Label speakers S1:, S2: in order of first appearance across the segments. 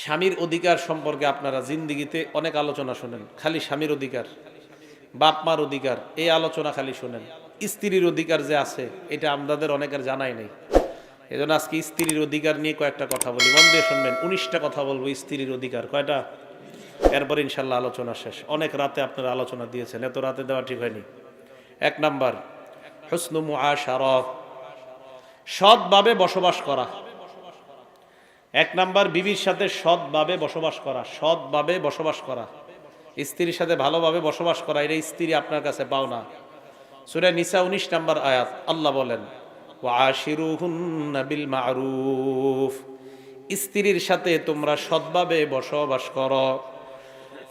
S1: স্বামীর অধিকার সম্পর্কে আপনারা জিন্দিগিতে অনেক আলোচনা শোনেন, খালি স্বামীর অধিকার, বাপ মার অধিকার, এই আলোচনা খালি শোনেন। স্ত্রীর অধিকার যে আছে এটা আমাদের অনেকের জানাই নেই। এজন্য আজকে স্ত্রীর অধিকার নিয়ে কয়েকটা কথা বলি, মন দিয়ে শুনবেন। 19টা কথা বলবো স্ত্রীর অধিকার। কয়টা? এরপর ইনশাল্লাহ আলোচনা শেষ। অনেক রাতে আপনারা আলোচনা দিয়েছেন, এত রাতে দেওয়া ঠিক হয়নি। 1 নাম্বার, হুসনু মুআশারা, সৎভাবে বসবাস করা। 1 নাম্বার, বিবির সাথে সৎভাবে বসবাস করা। সৎভাবে বসবাস করা, স্ত্রীর সাথে ভালোভাবে বসবাস করা, এটা স্ত্রী আপনার কাছে পাও না। সূরা নিসা 19 নাম্বার আয়াত, আল্লাহ বলেন ওয়াশিরুহুন্না বিল মারুফ, স্ত্রীর সাথে তোমরা সৎভাবে বসবাস করো।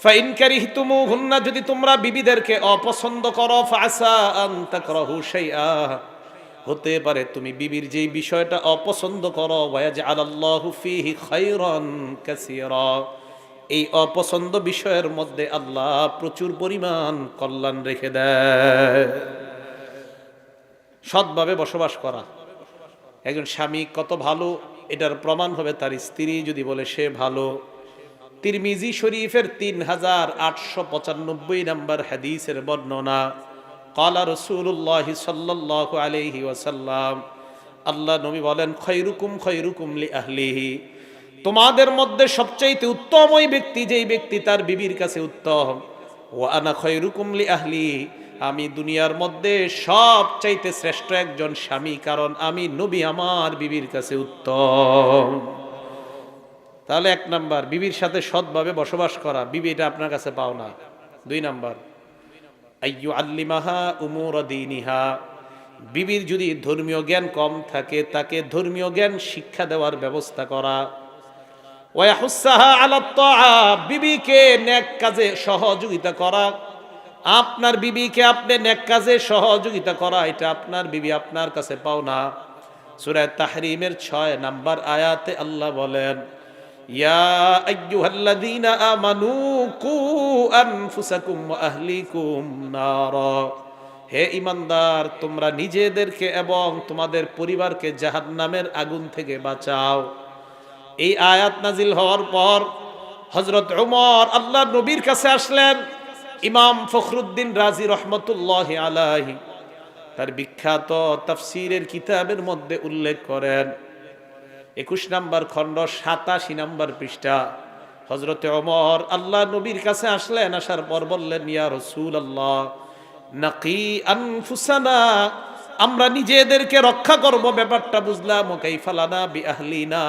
S1: ফাইন কারিহতুমুহুন্না, যদি তোমরা বিবিদেরকে অপছন্দ করো, ফাসা আন তাকরাহু শাইআ, হতে পারে তুমি বিবির যেই বিষয়টা অপছন্দ করো, ওয়াজআলাল্লাহু ফীহি খায়রান কাসীরা, এই অপছন্দ বিষয়ের মধ্যে আল্লাহ প্রচুর পরিমাণ কল্যাণ রেখে দেয়। সৎভাবে বসবাস করা। একজন স্বামী কত ভালো এটার প্রমাণ হবে তার স্ত্রী যদি বলে সে ভালো। তিরমিজি শরীফের 3895 নম্বর হাদিসের বর্ণনা, ক্বালা রাসূলুল্লাহি সাল্লাল্লাহু আলাইহি ওয়াসাল্লাম, আল্লাহ নবী বলেন খায়রুকুম খায়রুকুম লি আহলিহি, তোমাদের মধ্যে সবচাইতে উত্তম ওই ব্যক্তি যেই ব্যক্তি তার বিবির কাছে উত্তম। ওয়া আনা খায়রুকুম লি আহলি, আমি দুনিয়ার মধ্যে সবচাইতে শ্রেষ্ঠ একজন স্বামী, কারণ আমি নবী আমার বিবির কাছে উত্তম। তাহলে 1 নাম্বার, বিবির সাথে সৎভাবে বসবাস করা, বিবি এটা আপনার কাছে পাও না। 2 নাম্বার, আইয়ু আল্লিমাহা উমুর দীনিহা, বিবির যদি ধর্মীয় জ্ঞান কম থাকে তাকে ধর্মীয় জ্ঞান শিক্ষা দেওয়ার ব্যবস্থা করা। ওয়াহুসাহা আলা তাআ, বিবিকে নেক কাজে সহযোগিতা করা। আপনার বিবিকে আপনি নেক কাজে সহযোগিতা করা, এটা আপনার বিবি আপনার কাছে পাও না। সূরা তাহরিমের 6 নাম্বার আয়াতে আল্লাহ বলেন ইয়া আইয়ুহাল্লাযীনা আমানু কু আনফুসাকুম ওয়া আহলিকুম নারা, হে ঈমানদার তোমরা নিজেদেরকে এবং তোমাদের পরিবারকে জাহান্নামের আগুন থেকে বাঁচাও। এই আয়াত নাজিল হওয়ার পর হযরত ওমর আল্লাহর নবীর কাছে আসলেন। ইমাম ফখরুদ্দিন রাজি রহমতুল্লাহি আলাইহি তার বিখ্যাত তাফসীরের কিতাবের মধ্যে উল্লেখ করেন, 21 নাম্বার খণ্ড 87 নাম্বার পৃষ্ঠা, হযরত ওমর আল্লাহ নবীর কাছে আসলেন। আসার পর বললেন ইয়া রাসূলুল্লাহ নাকি আনফুসানা, আমরা নিজেদেরকে রক্ষা করব ব্যাপারটা বুঝলাম, কাইফা লানা বিআহলিনা,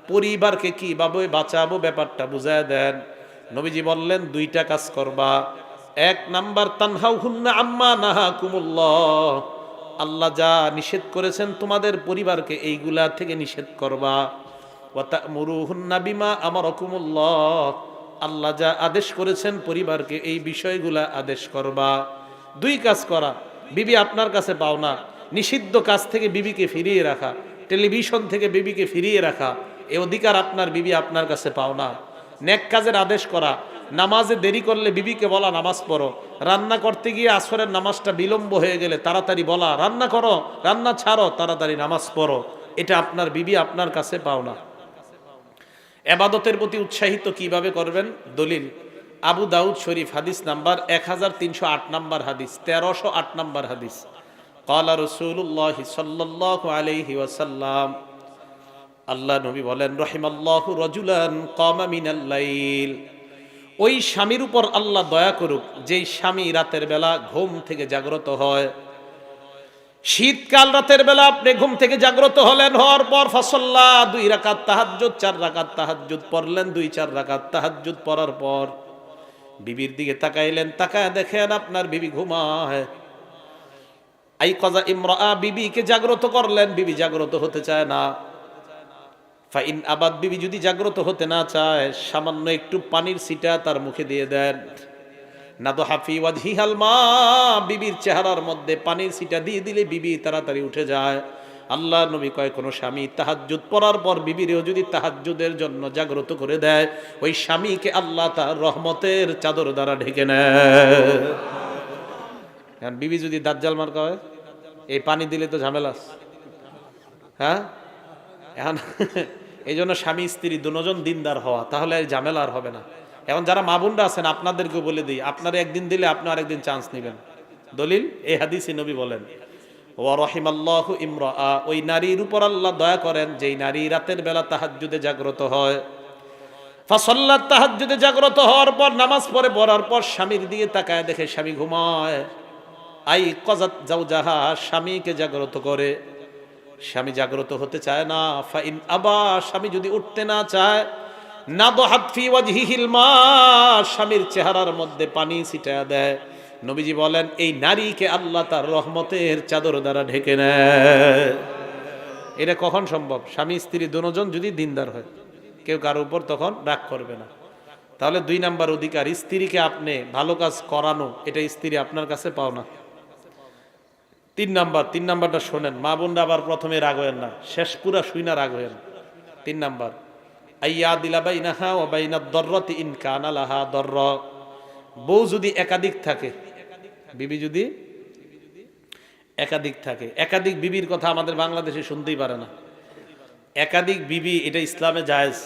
S1: পরিবারকে কিভাবে বাঁচাবো ব্যাপারটা বুঝায় দেন। নবীজি বললেন 2টা কাজ করবা। 1 নাম্বার, তানহাউহুন্না আম্মা নাহাকুমুল্লাহ, আল্লাহ যা নিষেধ করেছেন তোমাদের পরিবারকে এইগুলা থেকে নিষেধ করবা। ওয়া তা'মুরুহুন্না বিমা আমারাকুমুল্লাহ, আল্লাহ যা আদেশ করেছেন পরিবারকে এই বিষয়গুলা আদেশ করবা। 2 কাজ করা, বিবি আপনার কাছে পাও না। নিষিদ্ধ কাজ থেকে বিবিকে ফিরিয়ে রাখা, টেলিভিশন থেকে বিবিকে ফিরিয়ে রাখা, এই অধিকার আপনার বিবি আপনার কাছে পাও না। নেক কাজের আদেশ করা, নামাজে দেরি করলে বিবিকে বলা নামাজ পড়ো, রান্না করতে গিয়ে আসরের নামাজটা বিলম্ব হয়ে গেলে তাড়াতাড়ি বলা রান্না করো, রান্না ছাড়ো, তাড়াতাড়ি নামাজ পড়ো, এটা আপনার বিবি আপনার কাছে পাও না। ইবাদতের প্রতি উৎসাহিত কিভাবে করবেন? দলিল আবু দাউদ শরীফ হাদিস নাম্বার 1308 নাম্বার হাদিস, 1308 নাম্বার হাদিস, ক্বালা রাসূলুল্লাহ সাল্লাল্লাহু আলাইহি ওয়াসাল্লাম, আল্লাহ নবী বলেন রহিমাল্লাহু রাজুলান কামা মিনাল লাইল, ওই স্বামীর উপর আল্লাহ দয়া করুক যেই স্বামী রাতের বেলা ঘুম থেকে জাগ্রত হয়। শীতকাল রাতের বেলা আপনি ঘুম থেকে জাগ্রত হলেন, হওয়ার পর ফাসাল্লা 2 রাকাত তাহাজ্জুদ, 4 রাকাত তাহাজ্জুদ পড়লেন, 2-4 রাকাত তাহাজ্জুদ পড়ার পর বিবির দিকে তাকাইলেন, তাকায় দেখেন আপনার বিবি ঘুমায়। আইকাযা ইমরাআ, বিবিকে জাগ্রত করলেন, বিবি জাগ্রত হতে চায় না। ফাইন আবাদ, বিবি যদি জাগ্রত হতে না চায় সামান্য একটু পানির ছিটা তার মুখে দিয়ে দেন। নাদহাফি ওয়াজহিহাল মা, বিবির চেহারার মধ্যে পানির ছিটা দিয়ে দিলে বিবি তাড়াতাড়ি উঠে যায়। আল্লাহ নবী কয় কোন স্বামী তাহাজ্জুদ পড়ার পর বিবিরেও যদি তাহাজ্জুদের জন্য জাগ্রত করে দেয়, ওই স্বামীকে আল্লাহ তার রহমতের চাদর দ্বারা ঢেকে নেয়। কারণ বিবি যদি দাজ্জাল মার্কা হয়, এই পানি দিলে তো ঝামেলা। হ্যাঁ, এখন এই জন্য স্বামী স্ত্রী দুজন দিনদার হওয়া, তাহলে আর ঝামেলা আর হবে না। এখন যারা মা বোনরা আছেন আপনাদেরকে বলে দিই, আপনারা একদিন দিলে আপনি আরেকদিন চান্স নেবেন। দলিল এই হাদিসে নবী বলেন ওয়া রাহিমাল্লাহু ইমরাআ, ওই নারীর উপর আল্লাহ দয়া করেন যেই নারী রাতের বেলা তাহাজ্জুদে জাগ্রত হয়। ফাসাল্লাত, তাহাজ্জুদে জাগ্রত হওয়ার পর নামাজ পড়ার পর স্বামীর দিকে তাকায় দেখে স্বামী ঘুমায়। আই কজাত জাওজাহা, স্বামীকে জাগ্রত করে। স্বামী জাগ্রত হতে চায় না। ফাইন আবা, স্বামী যদি উঠতে না চায়, নাদহাত ফি ওয়াজহিহিল মা, স্বামীর চেহারার মধ্যে পানি ছিটায় দেয়। নবীজি বলেন এই নারীকে আল্লাহ তার রহমতের চাদর দ্বারা ঢেকে নেয়। এটা কখন সম্ভব? স্বামী স্ত্রী দুজন যদি দিনদার হয়, কেউ কারো উপর তখন রাগ করবে না। তাহলে 2 নাম্বার অধিকার, স্ত্রীকে আপনি ভালো কাজ করানো, এটা স্ত্রী আপনার কাছে পাও না। 3 নাম্বারটা শোনেন, মা বোনরা আবার প্রথমে রাগ হয়েন না, শেষ পুরা শুইনা রাগ হয়েন। 3 নাম্বার, আইয়া দিলা বাইনাহা ওয়া বাইনাদ দররাতি ইন কানা লাহা দরর। বউ যদি একাধিক থাকে, বিবি যদি একাধিক থাকে, একাধিক বিবির কথা আমাদের বাংলাদেশে শুনতেই পারে না। একাধিক বিবি এটা ইসলামে জায়েজ।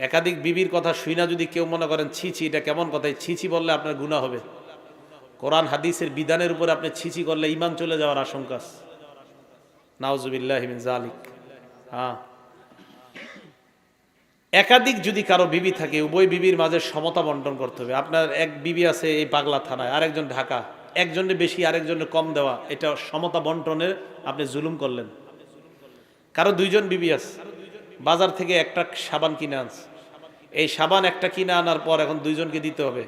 S1: একাধিক বিবির কথা শুইনা যদি কেউ মনে করেন ছি ছি এটা কেমন কথা, ছি ছি বললে আপনার গুনাহ হবে। কোরআন হাদিসের বিধানের উপরে আপনি ছি ছি করলে ঈমান চলে যাওয়ার আশঙ্কা। নাউজুবিল্লাহি মিন যালিক। হ্যাঁ, একাধিক যদি কারো বিবি থাকে, উভয় বিবির মাঝে সমতা বন্টন করতে হবে। আপনার এক বিবি আছে এই পাগলা থানায়, আরেকজন ঢাকা, একজনের বেশি আরেকজনের কম দেওয়া, এটা সমতা বন্টনের আপনি জুলুম করলেন। কারো 2 জন বিবি আছে, বাজার থেকে একটা সাবান কিনে আনছে, এই সাবান একটা কিনে আনার পর এখন 2 জনকে দিতে হবে।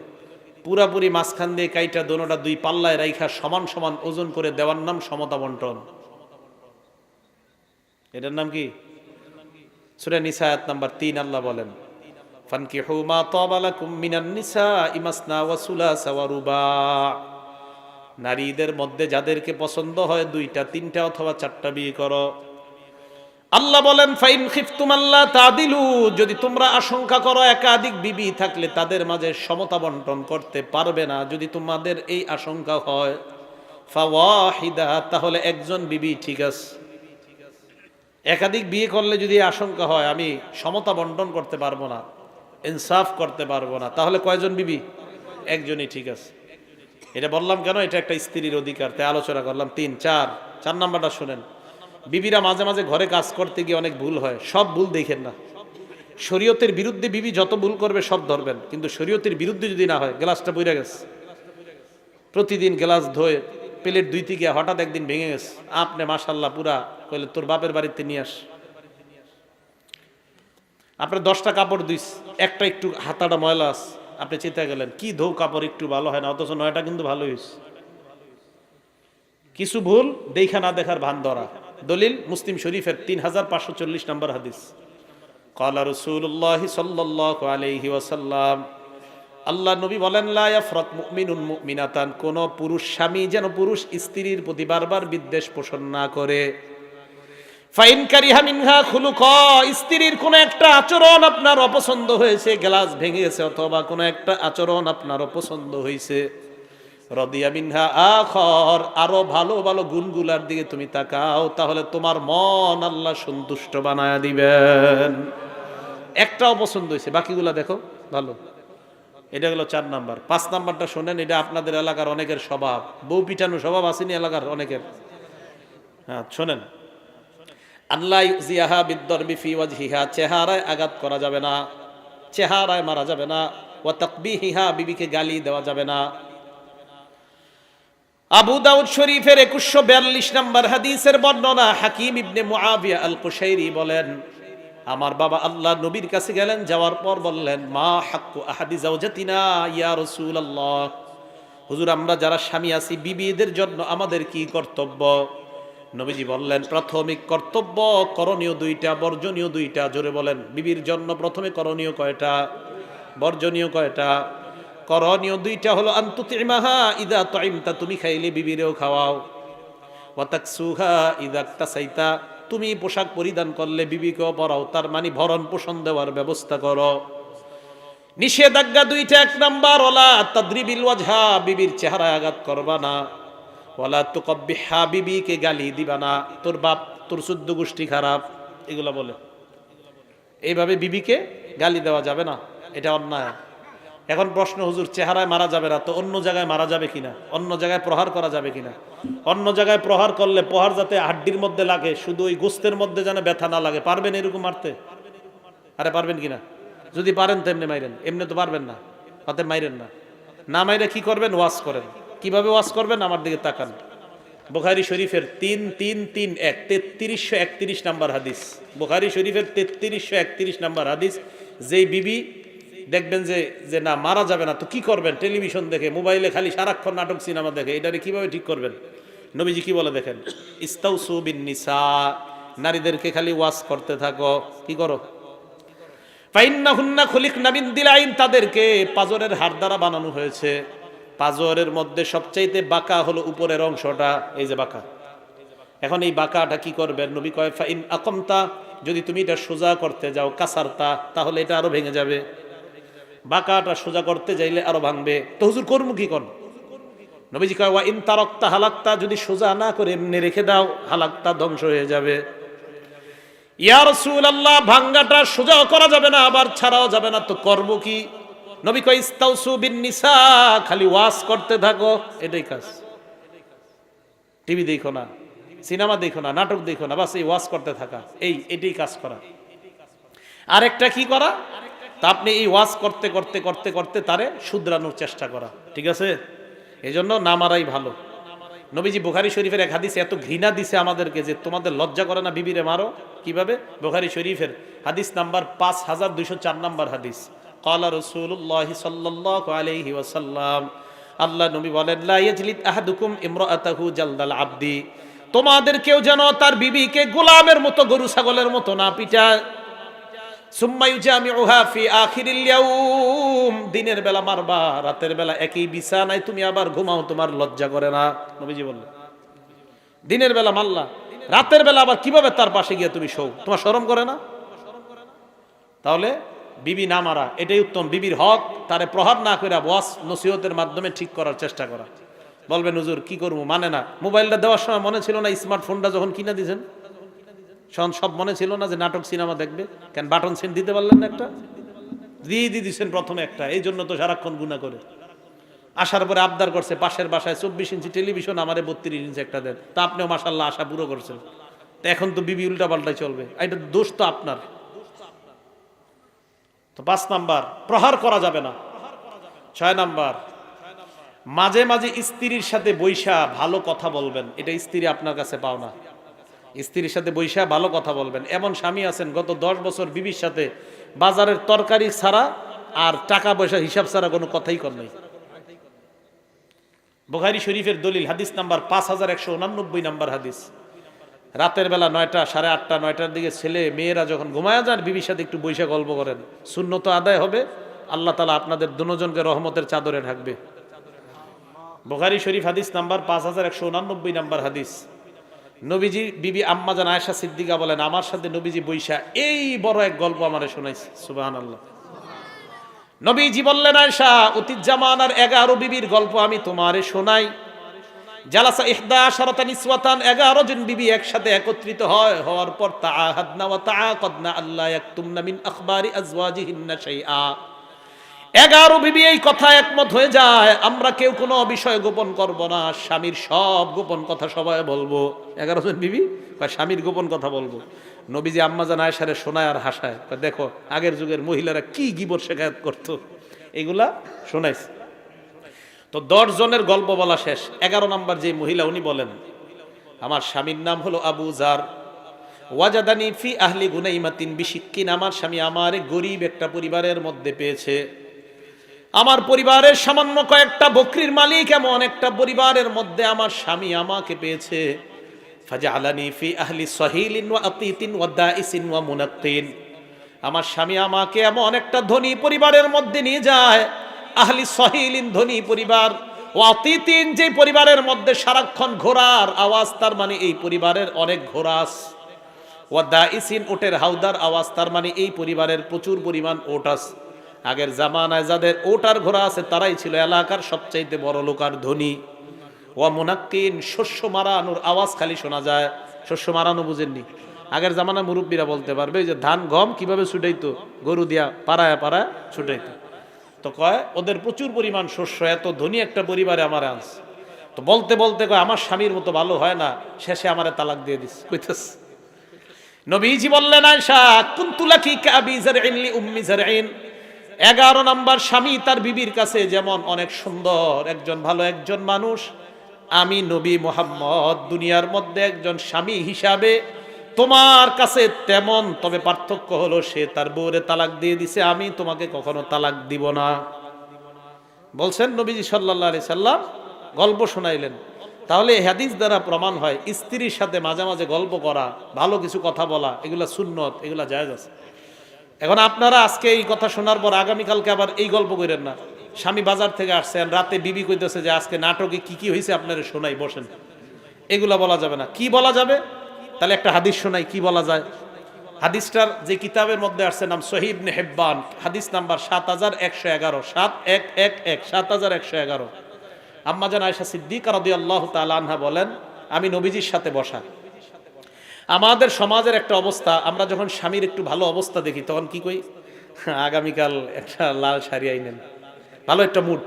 S1: পুরাপুরি মাঝখান দিয়ে কাইটা দোনোটা 2 পাল্লায় রাইখা সমান সমান ওজন করে দেওয়ার নাম সমতা বন্টন। এটার নাম কি? সূরা নিসা আয়াত নাম্বার 3 আল্লাহ বলেন ফানকিহু মা তাবা লাকুম মিনান নিসাই মাসনা ওয়া সুলাসা ওয়া রুবা। নারীদের মধ্যে যাদেরকে পছন্দ হয় 2টা 3টা অথবা 4টা বিয়ে করো। আল্লাহ বলেন ফাইন খিফতুম আল্লাহ তাদিলু, যদি তোমরা আশঙ্কা করো একাধিক বিবি থাকলে তাদের মাঝে সমতা বন্টন করতে পারবে না, যদি তোমাদের এই আশঙ্কা হয়, ফাওয়াহিদা, তাহলে একজন বিবি ঠিক আছে। একাধিক বিয়ে করলে যদি আশঙ্কা হয় আমি সমতা বন্টন করতে পারবো না, ইনসাফ করতে পারবো না, তাহলে কয়জন বিবি? একজনই ঠিক আছে। এটা বললাম কেন? এটা একটা স্ত্রীর অধিকার, তাই আলোচনা করলাম। 3 4 নাম্বারটা শুনেন। বিবিরা মাঝে মাঝে ঘরে কাজ করতে গিয়ে অনেক ভুল হয়, সব ভুল দেখেন না। শরীয়তের বিরুদ্ধে বিবি যত ভুল করবে সব ধরবেন, কিন্তু শরীয়তের বিরুদ্ধে যদি না হয়, গ্লাসটা পইরা গেছে, প্রতিদিন গ্লাস ধোয়ে প্লেট 2 থেকে হঠাৎ একদিন ভেঙে গেছে, আপনি মাশাআল্লাহ পুরা কইলে তোর বাপের বাড়িতে নিয়ে আস। আপনি 10টা কাপড় দিস, একটা একটু হাতাটা ময়লা আছে, আপনি চিন্তা গেলেন কি ধৌ কাপড় একটু ভালো হয় না, অথচ 9টা কিন্তু ভালো হয়েছে। কিছু ভুল দেখা না দেখার ভান ধরা। দলিল মুসলিম শরীফের 3540 নম্বর হাদিস। ক্বালা রাসূলুল্লাহ সাল্লাল্লাহু আলাইহি ওয়াসাল্লাম, আল্লাহ নবী বলেন লা ইয়াফরাক মুমিনুন মুমিনাতান, কোন পুরুষ স্বামী যেন পুরুষ স্ত্রীর প্রতি বারবার বিদ্বেষ পোষণ না করে। ফাইন কারিহা মিনহা খুলুকা, স্ত্রীর কোন একটা আচরণ আপনার অপছন্দ হয়েছে, গ্লাস ভেঙে গেছে অথবা কোন একটা আচরণ আপনার অপছন্দ হয়েছে, রদিয়া মিনহা আখর, আরো ভালো ভালো গুণগুলার দিকে তুমি তাকাও, তাহলে তোমার মন আল্লাহ সন্তুষ্ট বানায়া দিবেন। একটা অপছন্দ হয়েছে, বাকিগুলা দেখো ভালো। এটা হলো 4 নাম্বার। 5 নাম্বারটা শোনেন, এটা আপনাদের এলাকার অনেকের স্বভাব, বউ পিটানো স্বভাব আসেনি এলাকার অনেকের। হ্যাঁ শোনেন, আল্লাহ ইউজিয়াহা বিদ্দরবি ফি ওয়াজহিহা, চেহারায় আঘাত করা যাবে না, চেহারায় মারা যাবে না। ওয়া তাকবিহিহা, বিবিকে গালি দেওয়া যাবে না। আবু দাউদ শরীফের 2142 নম্বর হাদিসের বর্ণনা, হাকিম ইবনে মুআবিয়া আল কুশাইরি বলেন, আমার বাবা আল্লাহ নবীর কাছে গেলেন, যাওয়ার পর বললেন মা হাক্কু আহাদি জাওজাতিনা ইয়া রাসূলুল্লাহ, হুজুর আমরা যারা স্বামী আছি বিবিদের জন্য আমাদের কি কর্তব্য? নবীজি বললেন প্রাথমিক কর্তব্য করণীয় 2টা, বর্জনীয় 2টা। জোরে বলেন, বিবির জন্য প্রথমে করণীয় কয়টা, বর্জনীয় কয়টা? করণীয় 2টা হলো আনতুতিমাহা ইদা তুইমতা, তুমি খাইলে বিবিরেও খাওয়াও। ওয়া তাকসুহা ইদা তাসাইতা, তুমি পোশাক পরিধান করলে বিবিকেও পরাও, তার মানে ভরণ পোষণ দেওয়ার ব্যবস্থা করো। নিষেধাজ্ঞা 2টা। 1 নাম্বার ওয়ালা তাদরিবিল ওয়াজহা, বিবির চেহারায় আঘাত করবা না। ওয়ালা তুকব্বিহা, বিবিকে গালি দিবা না, তোর বাপ তোর 14 গোষ্ঠী খারাপ, এগুলা বলে। এইভাবে বিবিকে গালি দেওয়া যাবে না, এটা অন্যায়। এখন প্রশ্ন, হুজুর চেহারায় মারা যাবে না তো অন্য জায়গায় মারা যাবে কিনা, অন্য জায়গায় প্রহার করা যাবে কিনা? অন্য জায়গায় প্রহার করলে প্রহার যাতে হাড্ডির মধ্যে লাগে, শুধু ওই গোস্তের মধ্যে যেন ব্যথা না লাগে, পারবেন এরকম মারতে? আরে পারবেন কিনা? যদি পারেন তো এমনি মাইরেন, এমনি তো পারবেন না, হাতে মাইরেন না। না মাইরে কি করবেন? ওয়াজ করেন। কিভাবে ওয়াজ করবেন? আমার দিকে তাকান। বুখারী শরীফের 3331 3331 নাম্বার হাদিস, বুখারী শরীফের 3331 নাম্বার হাদিস। যেই বিবি দেখবেন যে না মারা যাবে না তো কি করবেন? টেলিভিশন দেখে, মোবাইলে খালি সারাক্ষণ নাটক সিনেমা দেখে, এটারে কিভাবে ঠিক করবেন? নবীজি কি বলে দেখেন, ইস্তাউসু বিন নিসা, নারীদেরকে খালি ওয়াজ করতে থাকো। কি করো? ফাইন্নাহুন্না খুলিকনা মিন দিলাইন, তাদেরকে পাজরের হাড় দ্বারা বানানো হয়েছে। পাজরের মধ্যে সবচাইতে বাঁকা হলো উপরের অংশটা, এই যে বাঁকা। এখন এই বাঁকাটা কি করবেন? নবী কয় ফাইন আকমতা, যদি তুমি এটা সোজা করতে যাও, কাসারতা, তাহলে এটা আরো ভেঙে যাবে। বাঁকাটা সোজা করতে যাইলে আরো ভাঙবে। তো হুজুর করবো কি? কোন নবীজি কয় ওয়া ইন তারাকতা হালাকতা, যদি সোজা না করে এমনি রেখে দাও, হালাকতা ধ্বংস হয়ে যাবে। ইয়া রাসূলুল্লাহ, ভাঙ্গাটা সোজা করা যাবে না, আবার ছাড়াও যাবে না, তো করব কি? নবী কয় ইস্তাউসু বিন নিসা, খালি ওয়াজ করতে থাকো, এটাই কাজ। টিভি দেখো না, সিনেমা দেখো না, নাটক দেখো না, বাস এই ওয়াজ করতে থাকা, এটাই কাজ করা। আরেকটা কি করা? তা আপনি এই ওয়াজ করতে করতে করতে করতে তারে শুধরানোর চেষ্টা করা, ঠিক আছে? এই জন্য না মারাই ভালো। নবীজি বুখারী শরীফের এক হাদিসে এত ঘৃণা দিছে আমাদেরকে যে তোমাদের লজ্জা করে না বিবিরে মারো? কিভাবে? বুখারী শরীফের হাদিস নাম্বার 5204 নাম্বার হাদিস। ক্বালা রাসূলুল্লাহি সাল্লাল্লাহু আলাইহি ওয়াসাল্লাম, আল্লাহ নবী বলেন, লা ইয়াজলিদ আহাদুকুম ইমরাআতাহু জালদাল আবদি, তোমাদের কেউ যেন তার বিবিকে গোলামের মতো, গরু ছাগলের মতো না পিটায়। সুম্মা ইউজামিউহা ফি আখিরিল ইয়াউম, দিনের বেলা মারবা, রাতের বেলা একই বিছানায় তুমি আবার ঘুমাও, তোমার লজ্জা করে না? নবীজি বললেন দিনের বেলা মারলা, রাতের বেলা আবার কিভাবে তার পাশে গিয়ে তুমি শোও, তোমার শরম করে না? তাহলে বিবি না মারা এটাই উত্তম। বিবির হক, তারে প্রহার না করে ওয়াজ নসিহতের মাধ্যমে ঠিক করার চেষ্টা করা। বলবেন হুজুর কি করবো, মানে না। মোবাইলটা দেওয়ার সময় মনে ছিল না? স্মার্টফোনটা যখন কিনে দিয়েছেন সব মনে ছিল না যে নাটক সিনেমা দেখবে? কেন বাটন সিন দিতে পারলেন না? একটা দিয়ে দিয়েছেন প্রথমে একটা, এই জন্য তো সারাক্ষণ গুণা করে। আসার পরে আবদার করছে পাশের বাসায় 24 ইঞ্চি টেলিভিশন, আমারে 32 ইঞ্চি একটা দেন। তা আপনিও মাশাআল্লাহ আশা পুরো করছেন। তো এখন তো বিবি উল্টা পাল্টাই চলবে, এটা দোষ তো আপনার। তো 5 নাম্বার, প্রহার করা যাবে না। 6 নাম্বার, মাঝে মাঝে স্ত্রীর সাথে বৈশা ভালো কথা বলবেন। এটা স্ত্রী আপনার কাছে পাও না, স্ত্রীর সাথে বৈশা ভালো কথা বলবেন। এমন স্বামী আছেন গত 10 বছর বিবির সাথে বাজারের তরকারি ছাড়া আর টাকা পয়সা হিসাব ছাড়া কোনো কথাই কর নাই। বুখারী শরীফের দলিল, হাদিস নাম্বার 5189 নাম্বার হাদিস। রাতের বেলা 9টা, 8:30, 9টার দিকে ছেলে মেয়েরা যখন ঘুমায় যান, বিবির সাথে একটু বৈশা গল্প করেন, সুন্নত আদায় হবে, আল্লাহ তাআলা আপনাদের দুজনকে রহমতের চাদরে ঢাকবে। বুখারী শরীফ হাদিস নাম্বার 5189 নাম্বার হাদিস। নবীজি বিবি আম্মা জান আয়েশা সিদ্দিকা বলেন, আমার সাথে নবীজি বৈশা এই বড় এক গল্প আমারে শোনাইছে। সুবহানাল্লাহ। নবীজি বললেন, আয়েশা, অতীত জামানার 11 বিবির গল্প আমি তোমারে শোনাই। জালাসা 11 নিসওয়াতান, 11 জন বিবি একসাথে একত্রিত হওয়ার পর তাআহাদনা ওয়া তাআকাদনা আল্লাহ ইয়াকতুমনা মিন আখবারি আজওয়াজিহিন্না শাইআ। 11 বিবি এই কথা একমত হয়ে যায়, আমরা কেউ কোনো বিষয় গোপন করব না, স্বামীর সব গোপন কথা সবাই বলবো। 11 জন বিবি স্বামীর গোপন কথা বলবো। নবীজি আম্মা জান আয়েশারে শোনায় আর হাসায়, দেখো আগের যুগের মহিলারা কি গীবত শেখায়ত করতো, এগুলা শোনাইছে। তো 10 জনের গল্প বলা শেষ। 11 নাম্বার যে মহিলা, উনি বলেন, আমার স্বামীর নাম হলো আবু জার, ওয়াজাদানি ফি আহলি গুনাইমাতিন বিশিক্কিন, আমার স্বামী আমারে গরিব একটা পরিবারের মধ্যে পেয়েছে। আমার পরিবারের সামান্য কয়েকটা বকরির মালিক এমন একটা পরিবারের মধ্যে আমার স্বামী আমাকে পেয়েছে। ফাজআলানি ফি আহলি সহিলিন ওয়া আতিতিন ওয়া দাইসিন ওয়া মুনাক্কিন, আমার স্বামী আমাকে এমন একটা ধনী পরিবারের মধ্যে নিয়ে যায়। আহলি সহিলিন ধনী পরিবার, ও আতিতিন যে পরিবারের মধ্যে সারাক্ষণ ঘোড়ার আওয়াজ, তার মানে এই পরিবারের অনেক ঘোড়া আছে। ওয়া দাইসিন ওটের হাউদার আওয়াজ, তার মানে এই পরিবারের প্রচুর পরিমাণ ওট আছে। আগের জামানায় যাদের ওট আর ঘোড়া আছে তারাই ছিল এলাকার সবচাইতে বড় লোক আর ধনী। ওয়া মুনাক্কিন, শস্য মারানোর আওয়াজ খালি শোনা যায়। শস্য মারানো বুঝেননি? আগের জামানায় মুরব্বীরা বলতে পারবে যে ধান গম কিভাবে ছুটাইতো, গরু দিয়া পাড়ায় পাড়ায় ছুটাইতো। তো কয় ওদের প্রচুর পরিমাণ শস্য, এত ধনী একটা পরিবারে আমার আনছে। তো বলতে বলতে কয় আমার স্বামীর মতো ভালো হয় না, শেষে আমারে তালাক দিয়ে দিস কইতেছ। নবীজি বললেন আয়েশা কুনতু লাকি কাবি জারইন লি উম্মি জারইন, 11 নাম্বার স্বামী তার বিবির কাছে যেমন অনেক সুন্দর একজন ভালো একজন মানুষ, আমি নবী মুহাম্মদ দুনিয়ার মধ্যে একজন স্বামী হিসাবে তোমার কাছে তেমন, তবে পার্থক্য হলো সে তার বউরে তালাক দিয়ে দিছে, আমি তোমাকে কখনো তালাক দিব না। বলছেন নবীজি সাল্লাল্লাহু আলাইহি সাল্লাম, গল্প শোনাইলেন। তাহলে এই হাদিস দ্বারা প্রমাণ হয় স্ত্রীর সাথে মাঝে মাঝে গল্প করা, ভালো কিছু কথা বলা, এগুলা সুন্নত, এগুলা জায়েজ আছে। এখন আপনারা আজকে এই কথা শোনার পর আগামীকালকে আবার এই গল্প করেন না। স্বামী বাজার থেকে আসছেন, রাতে বিবি কইতেছে যে আজকে নাটকে কি কি হয়েছে আপনারা শোনাই, বসেন। এগুলা বলা যাবে না। কি বলা যাবে? তাহলে একটা হাদিস শোনাই, কি বলা যায়। হাদিসটার যে কিতাবের মধ্যে আসছে নাম সহিহ ইবনে হিব্বান, হাদিস নাম্বার 7111, 7111, 7111। আম্মা জান আয়েশা সিদ্দিকা রাদিয়াল্লাহু তাআলা আনহা বলেন, আমি নবীজির সাথে বসা। আমাদের সমাজের একটা অবস্থা, আমরা যখন স্বামীর একটু ভালো অবস্থা দেখি তখন কি কই, আগামীকাল একটা লাল শাড়ি আইনেন, ভালো একটা মুড।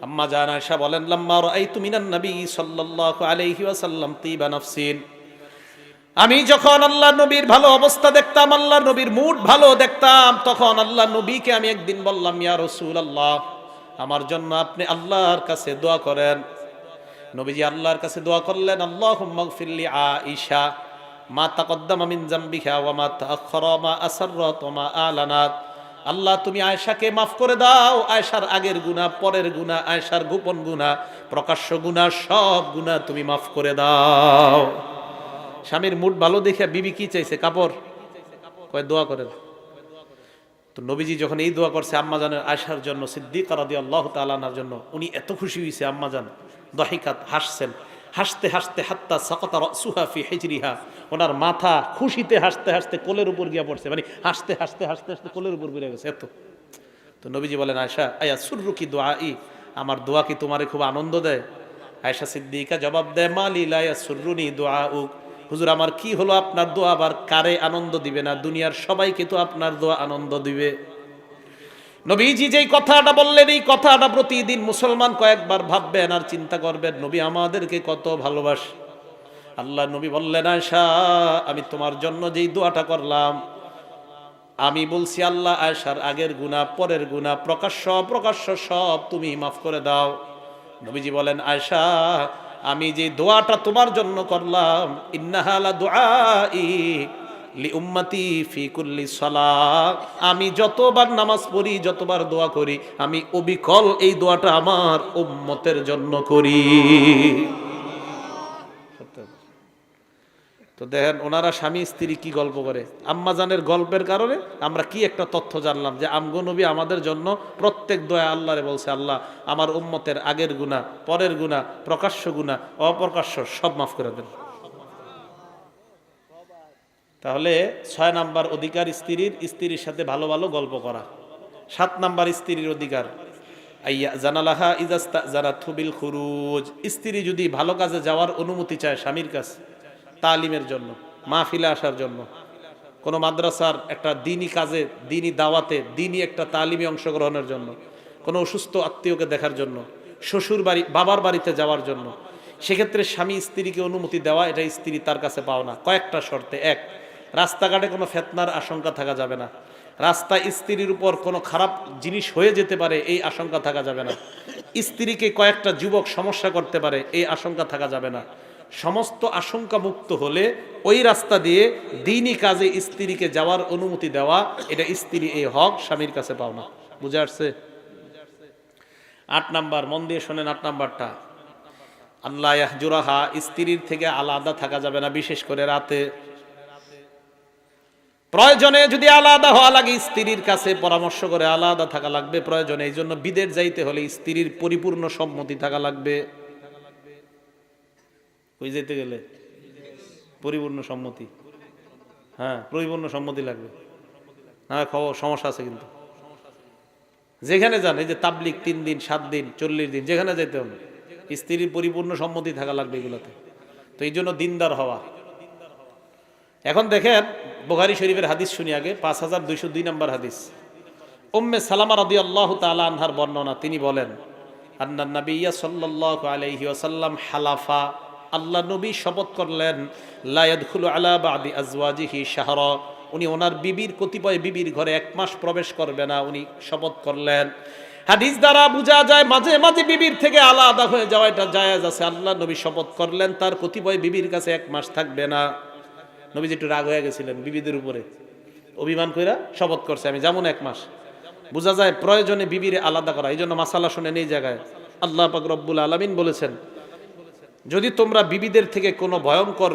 S1: আম্মা জান আয়েশা বলেন, লাম্মা রাআইতু মিনান নবী সাল্লাল্লাহু আলাইহি ওয়াসাল্লাম তিবা নাফসিন, আমি যখন আল্লাহ নবীর ভালো অবস্থা দেখতাম, আল্লাহ নবীর মুড ভালো দেখতাম, তখন আল্লাহ নবীকে আমি একদিন বললাম, ইয়া রাসূলুল্লাহ, আমার জন্য আপনি আল্লাহর কাছে দোয়া করেন। নবীজি আল্লাহর কাছে দোয়া করলেন, আল্লাহুম্মা গফিরলি আয়েশা মা তাকদ্দামা মিন যামবিহা ওয়া মা তাআখারা মা আসররাত ওয়া মা আলানাত। আল্লাহ তুমি আয়েশাকে মাফ করে দাও, আয়েশার আগের গুনাহ, পরের গুনাহ, আয়েশার গোপন গুনাহ, প্রকাশ্য গুনাহ, সব গুনাহ তুমি মাফ করে দাও। স্বামীর মুড ভালো দেখে বিবি কি চাইছে? কাপড়। কয় দোয়া করেন। তো নবীজি যখন এই দোয়া করছে আম্মাজানের আয়েশার জন্য, সিদ্দিকা রাদিয়াল্লাহু তাআলা আনহার জন্য, উনি এত খুশি হইছে, আম্মাজান দহিকাত, হাসছেন, হাসতে হাসতে হাত্তা সাকাতা রাসুহা ফি হিজরিহা, ওনার মাথা খুশিতে হাসতে হাসতে কোলের উপর গিয়া পড়ছে, মানে হাসতে হাসতে হাসতে হাসতে কোলের উপর পড়ে গেছে এত। তো নবীজি বলেন, আয়েশা আয়া সুররুকি দুআই, আমার দোয়া কি তোমারে খুব আনন্দ দেয়? আয়েশা সিদ্দিকা জবাব দেয়, মালি লা ইয়াসুররুনি দুআউক, হুজুর আমার কি হলো, আপনার দোয়া আবার কারে আনন্দ দিবে না? দুনিয়ার সবাইকে তো আপনার দোয়া আনন্দ দিবে। নবীজি যেই কথাটা বললেন, এই কথাটা প্রতিদিন মুসলমান কয়েকবার ভাববেন আর চিন্তা করবেন, নবী আমাদেরকে কত ভালোবাসে। আল্লাহ নবী বললেন, আয়েশা আমি তোমার জন্য যেই দোয়াটা করলাম, আমি বলছি আল্লাহ আয়েশার আগের গুনাহ, পরের গুনাহ, প্রকাশ্য অপ্রকাশ্য সব তুমি মাফ করে দাও। নবীজি বলেন, আয়েশা আমি যে দোয়াটা তোমার জন্য করলাম, ইন্নাহা লা দুআই লি উম্মতি ফি কুল্লি সালাহ, আমি যতবার নামাজ পড়ি, যতবার দোয়া করি, আমি অবিকল এই দোয়াটা আমার উম্মতের জন্য করি। তো দেখেন ওনারা স্বামী স্ত্রী কি গল্প করে। আম্মাজানের গল্পের কারণে আমরা কি একটা তথ্য জানলাম, যে আমগো নবী আমাদের জন্য প্রত্যেক দোয়া আল্লাহরে বলছে, আল্লাহ আমার উম্মতের আগের গুনাহ, পরের গুনাহ, প্রকাশ্য গুনাহ, অপ্রকাশ্য সব মাফ করে দেন। তাহলে 6 নাম্বার অধিকার স্ত্রীর, স্ত্রীর সাথে ভালো ভালো গল্প করা। 7 নাম্বার স্ত্রীর অধিকার, আইয়া জানালাহা ইজাস্তা জারাতু বিল খুরুজ, স্ত্রী যদি ভালো কাজে যাওয়ার অনুমতি চায় স্বামীর কাছে, তালিমের জন্য, মাহফিলে আসার জন্য, কোনো মাদ্রাসার একটা দিনী কাজে, দিনী দাওয়াতে, দিনী একটা তালিমে অংশগ্রহণের জন্য, কোনো অসুস্থ আত্মীয়কে দেখার জন্য, শ্বশুর বাড়ি, বাবার বাড়িতে যাওয়ার জন্য, সেক্ষেত্রে স্বামী স্ত্রীকে অনুমতি দেওয়া, এটা স্ত্রী তার কাছে পাও না কয়েকটা শর্তে। 1, রাস্তাঘাটে কোনো ফিতনার আশঙ্কা থাকা যাবে না। রাস্তায় স্ত্রীর উপর কোনো খারাপ জিনিস হয়ে যেতে পারে, এই আশঙ্কা থাকা যাবে না। স্ত্রীকে কয়েকটা যুবক সমস্যা করতে পারে, এই আশঙ্কা থাকা যাবে না। সমস্ত আশঙ্কা মুক্ত হলে ওই রাস্তা দিয়ে দ্বীনি কাজে স্ত্রীকে যাওয়ার অনুমতি দেওয়া, এটা স্ত্রী এই হক স্বামীর কাছে পাও না। বুঝে আসছে? 8 নাম্বার, মন দিয়ে শোনেন 8 নাম্বারটা, আল্লাহ ইয়াহজুরাহা, স্ত্রীর থেকে আলাদা থাকা যাবে না, বিশেষ করে রাতে। প্রয়োজনে যদি আলাদা হওয়া লাগে, স্ত্রীর কাছে পরামর্শ করে আলাদা থাকা লাগবে প্রয়োজনে। এই জন্য বিদেশ যাইতে হলে স্ত্রীর পরিপূর্ণ সম্মতি থাকা লাগবে। কই যেতে গেলে পরিপূর্ণ সম্মতি, হ্যাঁ পরিপূর্ণ সম্মতি লাগবে। হ্যাঁ সমস্যা আছে কিন্তু, যেখানে যান, এই যে তাবলিগ 3 দিন 7 দিন 40 দিন, যেখানে যেতে হবে স্ত্রীর পরিপূর্ণ সম্মতি থাকা লাগবে এগুলোতে। তো এই জন্য দিনদার হওয়া। এখন দেখেন বুখারী শরীফের হাদিস শুনি আগে, 5202 নম্বর হাদিস। উম্মে সালামা রাদিয়াল্লাহু তাআলা আনহার বর্ণনা, তিনি বলেন আন্নান নাবিয়্যা সাল্লাল্লাহু আলাইহি ওয়াসাল্লাম হালাফা, আল্লাহ নবী শপথ করলেন, লা ইয়াদখুলু আলা বাদি আজওয়াজিহি শাহরা, উনি ওনার বিবির কতিপয় বিবির ঘরে এক মাস প্রবেশ করবে না, উনি শপথ করলেন। হাদিস দ্বারা বোঝা যায় মাঝে মাঝে বিবির থেকে আলাদা হয়ে যাওয়া এটা জায়েজ আছে। আল্লাহ নবী শপথ করলেন তার কতিপয় বিবির কাছে এক মাস থাকবে না। নবীজি একটু রাগ হয়ে গেছিলেন বিবিদের উপরে, অভিমান কইরা শপথ করছে আমি যেমন এক মাস। বোঝা যায় প্রয়োজনে বিবিরে আলাদা করা। এই জন্য মাসালা শুনেন, এই জায়গায় আল্লাহ পাক রব্বুল আলামিন বলেছেন, যদি তোমরা বিবিদের থেকে কোনো ভয়ঙ্কর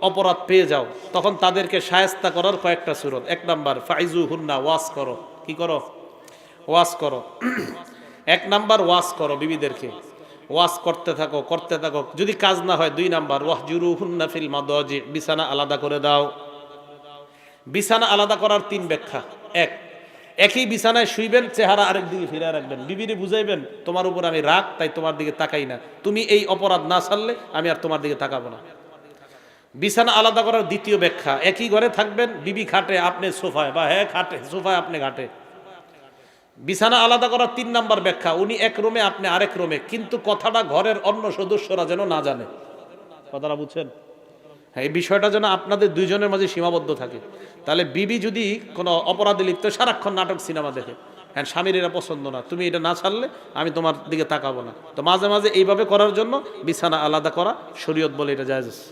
S1: অপরাধ পেয়ে যাও তখন তাদেরকে শায়েস্তা করার কয়েকটা সূরত। এক নাম্বার ফাইজু হুন্না, ওয়াজ করো। কি করো? ওয়াজ করো। এক নাম্বার ওয়াজ করো, বিবিদেরকে ওয়াজ করতে থাকো করতে থাকো। যদি কাজ না হয়, 2 নাম্বার ওয়াহজুরু হুন্না ফিল মাদাজি, বিছানা আলাদা করে দাও। বিছানা আলাদা করার 3 ব্যাখ্যা। একই বিছানায় শুইবেন, চেহারা আরেক দিকে ফিরে রাখবেন, বিবিরে বুঝাইবেন তোমার উপর আমি রাগ, তাই তোমার দিকে তাকাই না, তুমি এই অপরাধ না ছাড়লে আমি আর তোমার দিকে তাকাবো না। বিছানা আলাদা করার 2য় ব্যাখ্যা, একই ঘরে থাকবেন, বিবি খাটে আপনি সোফায়, বা হ্যাঁ খাটে সোফায় আপনি ঘাটে। বিছানা আলাদা করার 3 নাম্বার ব্যাখ্যা, উনি এক রুমে আপনি আরেক রুমে, কিন্তু কথাটা ঘরের অন্য সদস্যরা যেন না জানে। কথাটা বুঝছেন? হ্যাঁ, এই বিষয়টা যেন আপনাদের দুইজনের মাঝে সীমাবদ্ধ থাকে। তাহলে বিবি যদি কোনো অপরাধে লিপ্ত, সারাক্ষণ নাটক সিনেমা দেখে, হ্যাঁ স্বামীর এটা পছন্দ না, তুমি এটা না ছাড়লে আমি তোমার দিকে তাকাবো না, তো মাঝে মাঝে এইভাবে করার জন্য বিছানা আলাদা করা শরীয়ত বলে এটা জায়েজ আছে।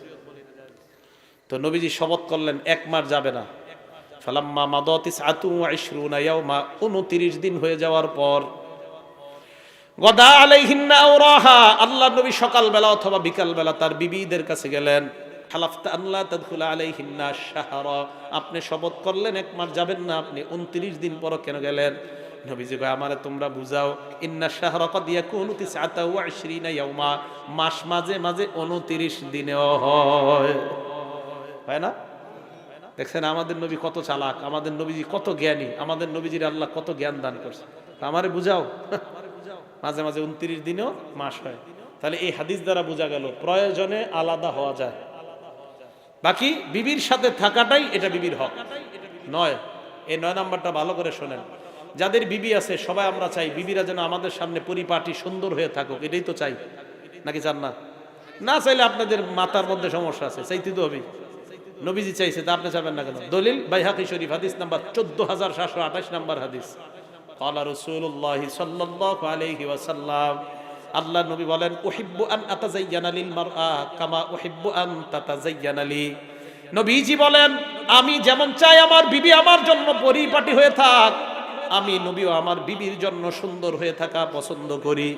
S1: তো নবীজি শপথ করলেন 1 মাস যাবে না। ফালাম্মা মাদাতিস আতু 20 ইয়াওমা, 29 দিন হয়ে যাওয়ার পর, গদা আলাইহিন্না আওরাহা, আল্লাহ নবী সকালবেলা অথবা বিকালবেলা তার বিবিদের কাছে গেলেন। হালাফতা আল্লাহ তাদখুলা আলাইহিন্না শাহরা, আপনি শপথ করলেন 1 মাস যাবেন না, আপনি 29 দিন পর কেন গেলেন? নবীজি কয়, আমারে তোমরা বুঝাও, ইন্না শাহরা কদ ইয়াকুনু 29 ইয়াওমা, মাস মাঝে মাঝে 29 দিনেও হয় না? দেখছেন আমাদের নবী কত চালাক, আমাদের নবীজি কত জ্ঞানী, আমাদের নবীজির আল্লাহ কত জ্ঞান দান করছে। আমারে বুঝাও, মাঝে মাঝে 29 দিনেও মাস হয়। তাহলে এই হাদিস দ্বারা বোঝা গেল প্রয়োজনে আলাদা হওয়া যায়, বাকি বিবির সাথে থাকাটাই এটা বিবির হক নয়। এই 9 নাম্বারটা ভালো করে শোনেন। যাদের বিবি আছে সবাই আমরা চাই বিবিরা যেন আমাদের সামনে পরিপাটি সুন্দর হয়ে থাকুক, এটাই তো চাই, নাকি চান না? না চাইলে আপনাদের মাথার মধ্যে সমস্যা আছে, চাইতে তো হবে। নবীজি চাইছে, তা আপনি চাবেন না কেন? দলিল বাইহাকি শরীফ হাদিস নাম্বার 14728 নাম্বার হাদিস। ক্বালা রাসূলুল্লাহ সাল্লাল্লাহু আলাইহি ওয়াসাল্লাম, আল্লাহ নবী বলেন, উহিব্বু আন আতাযায়্যানা লিল মারআ কামা উহিব্বু আন তাতাযায়্যানা লি। নবীজি বলেন, আমি যেমন চাই আমার বিবি আমার জন্য পরিপাটি হয়ে থাক, আমি নবীও আমার বিবির জন্য সুন্দর হয়ে থাকা পছন্দ করি।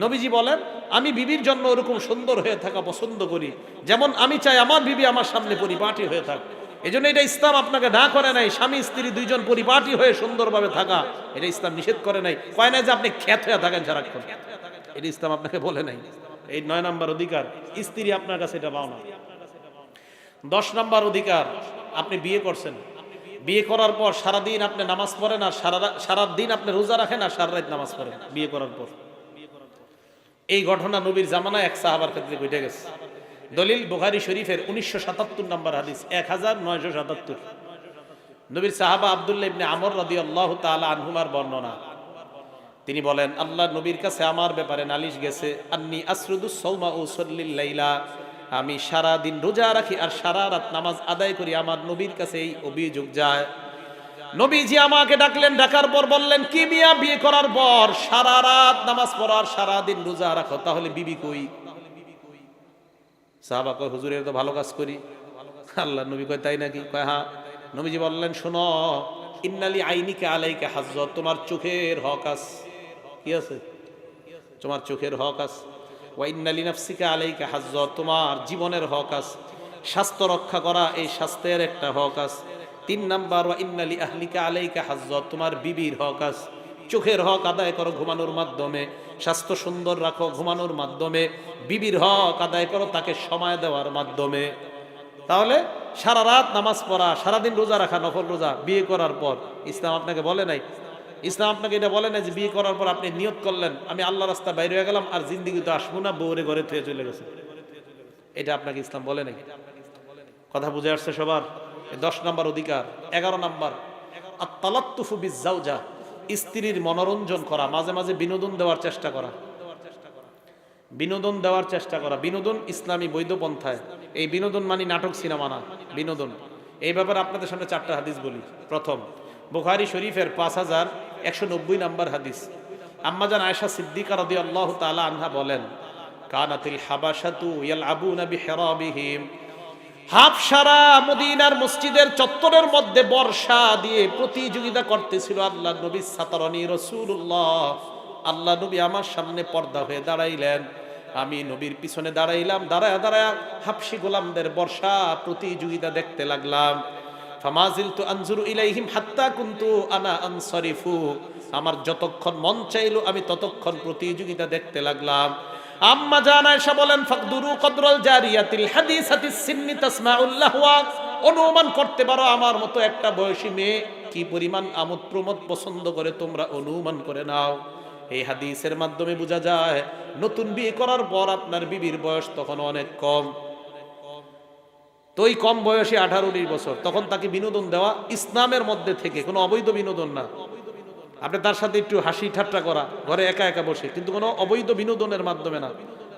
S1: নবীজি বলেন, আমি বিবির জন্য ওরকম সুন্দর হয়ে থাকা পছন্দ করি, যেমন আমি চাই আমার বিবি আমার সামনে পরিপাটি হয়ে থাক। এই জন্য এটা ইসলাম আপনাকে না করে নাই স্বামী স্ত্রী দুইজন পরিপাটি হয়ে সুন্দরভাবে থাকা, এটা ইসলাম নিষেধ করে নাই। কয় নাই যে আপনি খ্যাত হয়ে থাকেন সারাক্ষণ, এটা ইসলাম আপনাকে বলে নাই। এই 9 নাম্বার অধিকার, স্ত্রী আপনার কাছে এটা পাও না। 10 নাম্বার অধিকার, আপনি বিয়ে করছেন, বিয়ে করার পর সারাদিন আপনি নামাজ পড়েন, আর সারাদিন আপনি রোজা রাখেন, আর সারা রাত নামাজ পড়েন বিয়ে করার পর। এই ঘটনা নবীর জামানায় এক সাহাবার ক্ষেত্রে ঘটে গেছে। দলিল বুখারী শরীফের 1977 নম্বর হাদিস, 1977। নবীর সাহাবা আব্দুল্লাহ ইবনে আমর রাদিয়াল্লাহু তাআলা আনহুমার বর্ণনা। তিনি বলেন, আল্লাহ নবীর কাছে আমার ব্যাপারে নালিশ গেছে, আন্নী আসরুদুস সাওমা ও উসাল্লিল লাইলা, আমি সারা দিন রোজা রাখি আর সারা রাত নামাজ আদায় করি। আমার নবীর কাছে এই অভিযোগ যায়। নবীজি আমাকে ডাকলেন, ডাকার পর বললেন, কি মিয়া বিয়ে করার পর সারা রাত নামাজ পড়ো আর সারা দিন রোজা রাখো, তাহলে বিবি কই? সাহাবা কয়, হুজুর এর তো ভালো কাজ করি। আল্লাহ নবী কয়, তাই নাকি? কয় হ্যাঁ। নবীজি বললেন, শোনো, ইন্নালি আইনিকা আলাইকা হাজ্জাত, তোমার চোখের হক আছে। কি আছে? তোমার চোখের হক আছে। ওয়া ইন্নালি নাফসিকা আলাইকা হাজ্জাত, তোমার জীবনের হক আছে। স্বাস্থ্য রক্ষা করা, এই স্বাস্থ্যের একটা হক আছে। 3 নাম্বার, ওয়া ইন্নালি আহলিকা আলাইকা হাজ্জাত, তোমার বিবির হক আছে। চোখের হক আদায় করো ঘুমানোর মাধ্যমে, স্বাস্থ্য সুন্দর রাখো ঘুমানোর মাধ্যমে, বিবির হক আদায় করো তাকে সময় দেওয়ার মাধ্যমে। তাহলে সারা রাত নামাজ পড়া, সারাদিন রোজা রাখা, নফল রোজা বিয়ে করার পর ইসলাম আপনাকে বলে নাই। ইসলাম আপনাকে এটা বলে নাই যে বিয়ে করার পর আপনি নিয়ত করলেন আমি আল্লাহ রাস্তা বাইরে হয়ে গেলাম আর জিন্দিগি তো আসবো না, বউরে ঘরে থেকে চলে গেছে। এটা আপনাকে ইসলাম বলে নাই। কথা বুঝে আসছে সবার? 10 নম্বর অধিকার। 11 নম্বর আত-তালাত্তুফু বিজ-জাওজা, স্ত্রীর মনোরঞ্জন করা, মাঝে মাঝে বিনোদন দেওয়ার চেষ্টা করা। বিনোদন দেওয়ার চেষ্টা করা, বিনোদন ইসলামী বৈধ পন্থায়। এই বিনোদন মানে নাটক সিনেমা না, বিনোদন। এই ব্যাপারে আপনাদের সামনে 4টা হাদিস বলি। প্রথম, বুখারী শরীফের 5190 নম্বর হাদিস। আম্মাজান আয়েশা সিদ্দিকা রাদিয়াল্লাহু তাআলা আনহা বলেন, কানাতিল হাবাশাতু ইয়ালআবুনা বিহিরাবিহিম, হাবশারা মদিনার মসজিদের চত্বরের মধ্যে বর্ষা দিয়ে প্রতিযোগিতা করতেছিল আল্লাহ নবী সাতারানি রাসূলুল্লাহ। আল্লাহ নবী আমার সামনে পর্দা হয়ে দাঁড়াইলেন, আমি নবীর পিছনে দাঁড়াইলাম, দাঁড়ায় দাঁড়ায় হাবশি গোলামদের বর্ষা প্রতিযোগিতা দেখতে লাগলাম। ফামাজিলতু আনজুরু ইলাইহিম হাত্তা কুনতু আনা আনসারিফু, আমার যতক্ষণ মন চাইলো আমি ততক্ষণ প্রতিযোগিতা দেখতে লাগলাম। আম্মা জান আয়েশা বলেন, ফাকদুরু কদরাল জারিয়াতিল হাদিসাতিস সিন্নি তাসমাউল লাহওয়া, অনুমান করতে পারো আমার মতো একটা বয়সী মেয়ে কি পরিমাণ আমোদ প্রমোদ পছন্দ করে, তোমরা অনুমান করে নাও। এই হাদিসের মাধ্যমে বোঝা যায় নতুন বিয়ে করার পর আপনার বিবির বয়স তখন অনেক কম। তো ওই কম বয়সী 18-19 বছর, তখন তাকে বিনোদন দেওয়া ইসলামের মধ্যে থেকে, কোনো অবৈধ বিনোদন না। আপনি তার সাথে একটু হাসি ঠাট্টা করা, ঘরে একা একা বসে, কিন্তু কোনো অবৈধ বিনোদনের মাধ্যমে না।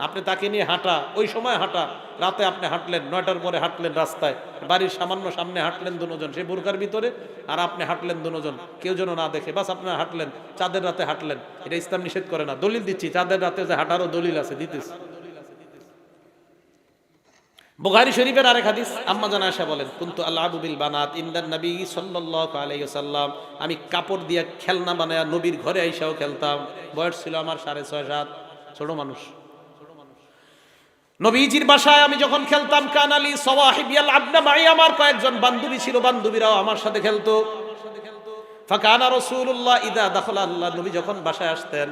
S1: আপনি তাকে নিয়ে হাঁটা, ওই সময় হাঁটা, রাতে আপনি হাঁটলেন, 9টার পরে হাঁটলেন রাস্তায়, বাড়ির সামান্য সামনে হাঁটলেন দুজন, সে বোরকার ভিতরে, আর আপনি হাঁটলেন দুজন, কেউ যেন না দেখে, বাস আপনারা হাঁটলেন, চাঁদের রাতে হাঁটলেন। এটা ইসলাম নিষেধ করে না, দলিল দিচ্ছি, চাঁদের রাতে যে হাঁটারও দলিল আছে, দিতেছি। বুখারী শরীফের আরেক হাদিস, আম্মা জান আয়েশা বলেন, কুনতু আলআবু বিল বানাত ইনদান নবী সাল্লাল্লাহু আলাইহি ওয়াসাল্লাম, আমি কাপড় দিয়ে খেলনা বানায়া নবীর ঘরে আইসাও খেলতাম। বয়স ছিল আমার 6.5-7, ছোট মানুষ। নবীজির বাসায় আমি যখন খেলতাম, কানালি সাওয়াহিব ইয়ালআবনা মাই, আমার কয়েকজন বান্ধবী ছিল, বান্ধবীরাও আমার সাথে খেলতো। ফাকানা রাসূলুল্লাহ ইদা দাখালা, আল্লাহ নবী যখন বাসায় আসতেন,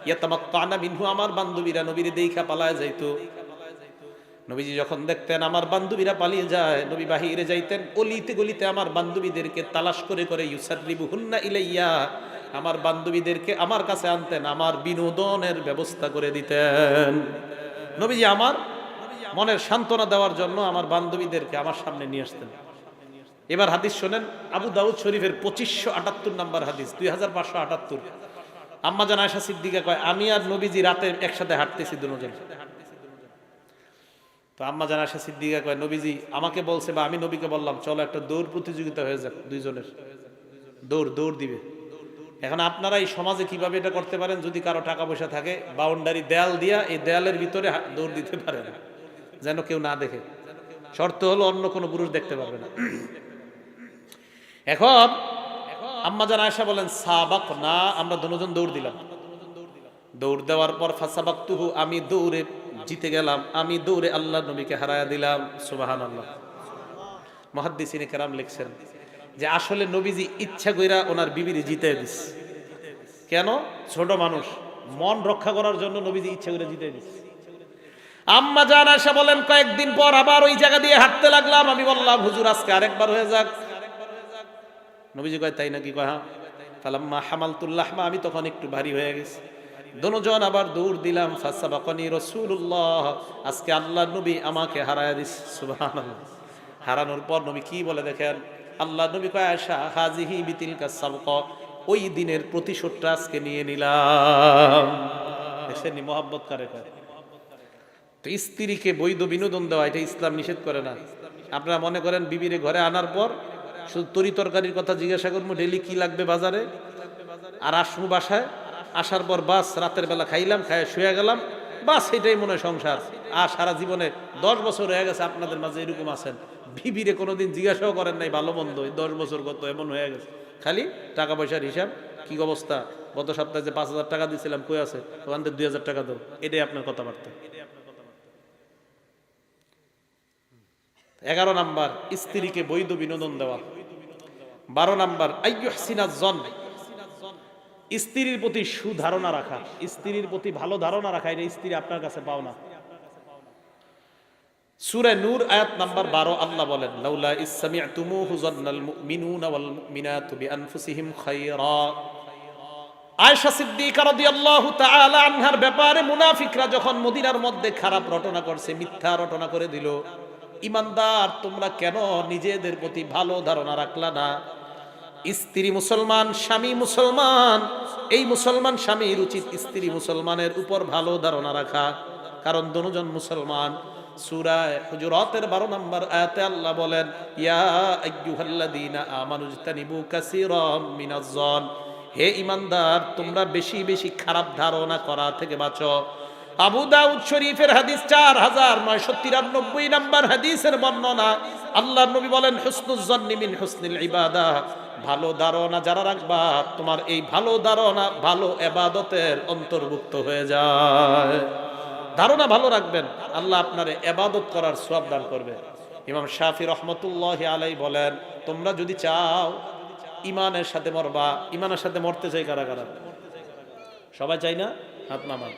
S1: ইয়াতামাত্তানা মিনহু, আমার বান্ধবীরা নবীর দেইখা পালায় যাইতো। নবীজি যখন দেখতেন আমার বান্ধবীরা পালিয়ে যায়, নবী বাহিরে যাইতেন, অলিতে গলিতে আমার বান্ধবীদেরকে তালাশ করে করে ইউসাররিবুহুন্না ইলাইয়া, আমার বান্ধবীদেরকে আমার কাছে আনতেন, আমার বিনোদনের ব্যবস্থা করে দিতেন। নবীজি আমার মনের সান্ত্বনা দেওয়ার জন্য আমার বান্ধবীদেরকে আমার সামনে নিয়ে আসতেন। এবার হাদিস শোনেন, আবু দাউদ শরীফের 2578 নম্বর হাদিস, 2578। আম্মা জান আয়েশা সিদ্দিকা কয়, আমি আর নবীজি রাতে একসাথে হাঁটতেছি দুজন। তো আম্মা জান আয়েশা সিদ্দিকা কয়, নবীজি আমাকে বলছে, বা আমি নবীকে বললাম, চলো একটা দৌড় প্রতিযোগিতা হয়ে যাক, দুইজনের দৌড় দিবে। এখন আপনারা এই সমাজে কিভাবে এটা করতে পারেন, যদি কারো টাকা পয়সা থাকে, বাউন্ডারি দেয়াল দিয়া এই দেয়ালের ভিতরে দৌড় দিতে পারেন, যেন কেউ না দেখে। শর্ত হলো অন্য কোনো পুরুষ দেখতে পারবে না। এখন আম্মা জান আয়েশা বলেন, সাবাক না, আমরা দুজন দৌড় দিলাম। দৌড় দেওয়ার পর ফাসাবাকতুহু, আমি দৌড়ে জিতে গেলাম, আমি দৌড়ে আল্লাহ নবীকে হারায়া দিলাম। সুবহানাল্লাহ। মুহাদ্দিসিনে কেরাম লিখছেন যে আসলে নবীজি ইচ্ছা কইরা ওনার বিবিরে জিতে দিস। কেন? ছোট মানুষ, মন রক্ষা করার জন্য নবীজি ইচ্ছা করে জিতে দিস। আম্মা জান আয়েশা বলেন, কয়েকদিন পর আবার ওই জায়গা দিয়ে হাঁটতে লাগলাম, আমি বললাম, হুজুর আজকে আরেকবার হয়ে যাক। নবীজি কয়, তাই নাকি? কয় হ্যাঁ। ফালাম্মা হামালতুল লাহমা, আমি তখন একটু ভারী হয়ে গেছি। দুজন আবার দৌড় দিলাম, ফাসাবাকানি রাসূলুল্লাহ, আজকে আল্লাহর নবী আমাকে হারায়া দিস। সুবহানাল্লাহ। হারানোর পর নবী কি বলে দেখেন, আল্লাহর নবী কয়, আয়েশা হাজিহি বিতিলকা সাবকা, ওই দিনের প্রতিশোধটা আজকে নিয়ে নিলাম। দেখেন মুহাব্বত করে। তো স্ত্রীকে বৈধ বিনোদন দেওয়া এটা ইসলাম নিষেধ করে না। আপনারা মনে করেন বিবিরে ঘরে আনার পর শুধু তরি তরকারির কথা জিজ্ঞাসা করবো, ডেলি কি লাগবে বাজারে, আর আসবো বাসায়, আসার পর বাস রাতের বেলা খাইলাম, খাইয়া শুয়ে গেলাম, বাস এটাই মনে হয় সংসার। আর সারা জীবনে 10 বছর হয়ে গেছে, আপনাদের মাঝে এরকম আছেন, বিবিরে কোনোদিন জিজ্ঞাসাও করেন নাই ভালো মন্দ, 10 বছর কত এমন হয়ে গেছে, খালি টাকা পয়সার হিসাব, কি অবস্থা, গত সপ্তাহে যে 5000 টাকা দিয়েছিলাম কই আছে, ওখান থেকে 2000 টাকা দাও, এটাই আপনার কথাবার্তা। 11 নাম্বার, স্ত্রীকে বৈধ বিনোদন দেওয়া। 12 নাম্বার, আইয়ুহসিনাজ জন, স্ত্রীর প্রতি সুধারণা রাখা, স্ত্রীর প্রতি ভালো ধারণা রাখা, এটা স্ত্রী আপনার কাছে পাও না। সূরা নূর আয়াত নাম্বার 12 আল্লাহ বলেন, লাউলা ইসসামি'তুমুহু যান্নাল মুমিনুনা ওয়াল মুমিনাতু বিআনফুসিহিম খায়রা। আয়েশা সিদ্দিকা রাদিয়াল্লাহু তাআলা আনহার ব্যাপারে মুনাফিকরা যখন মদিনার মধ্যে খারাপ রটনা করছে, মিথ্যা রটনা করে দিল, ইমানদার তোমরা কেন নিজেদের প্রতি ভালো ধারণা রাখলা না? স্ত্রী মুসলমান, স্বামী মুসলমান, এই মুসলমান স্বামীর উচিত স্ত্রী মুসলমানের উপর ভালো ধারণা রাখা, কারণ দুজন মুসলমান। সূরা হুজুরাতের 12 নম্বর আয়াতে আল্লাহ বলেন, ইয়া আইয়ুহাল্লাযীনা আমানু ইজতানিবু কাসীরাম মিনাজ-যন, হে ঈমানদার তোমরা বেশি বেশি খারাপ ধারণা করা থেকে বাঁচো। আবু দাউদ শরীফের হাদিস 4993 নম্বর হাদিসের বর্ণনা, আল্লাহর নবী বলেন, হুসনুজ জন্নি মিন হুসনিল ইবাদাহ, ভালো ধারণা যারা রাখবা তোমার এই ভালো ধারণা ভালো ইবাদতের অন্তর্ভুক্ত হয়ে যায়। ধারণা ভালো রাখবেন, আল্লাহ আপনারে ইবাদত করার সওয়াব দান করবে। ইমাম শাফি রহমতুল্লাহি আলাইহি বলেন, তোমরা যদি চাও ইমানের সাথে মরবা, ইমানের সাথে মরতে চাই কারা কারা? সবাই চাই না? হাত নামান।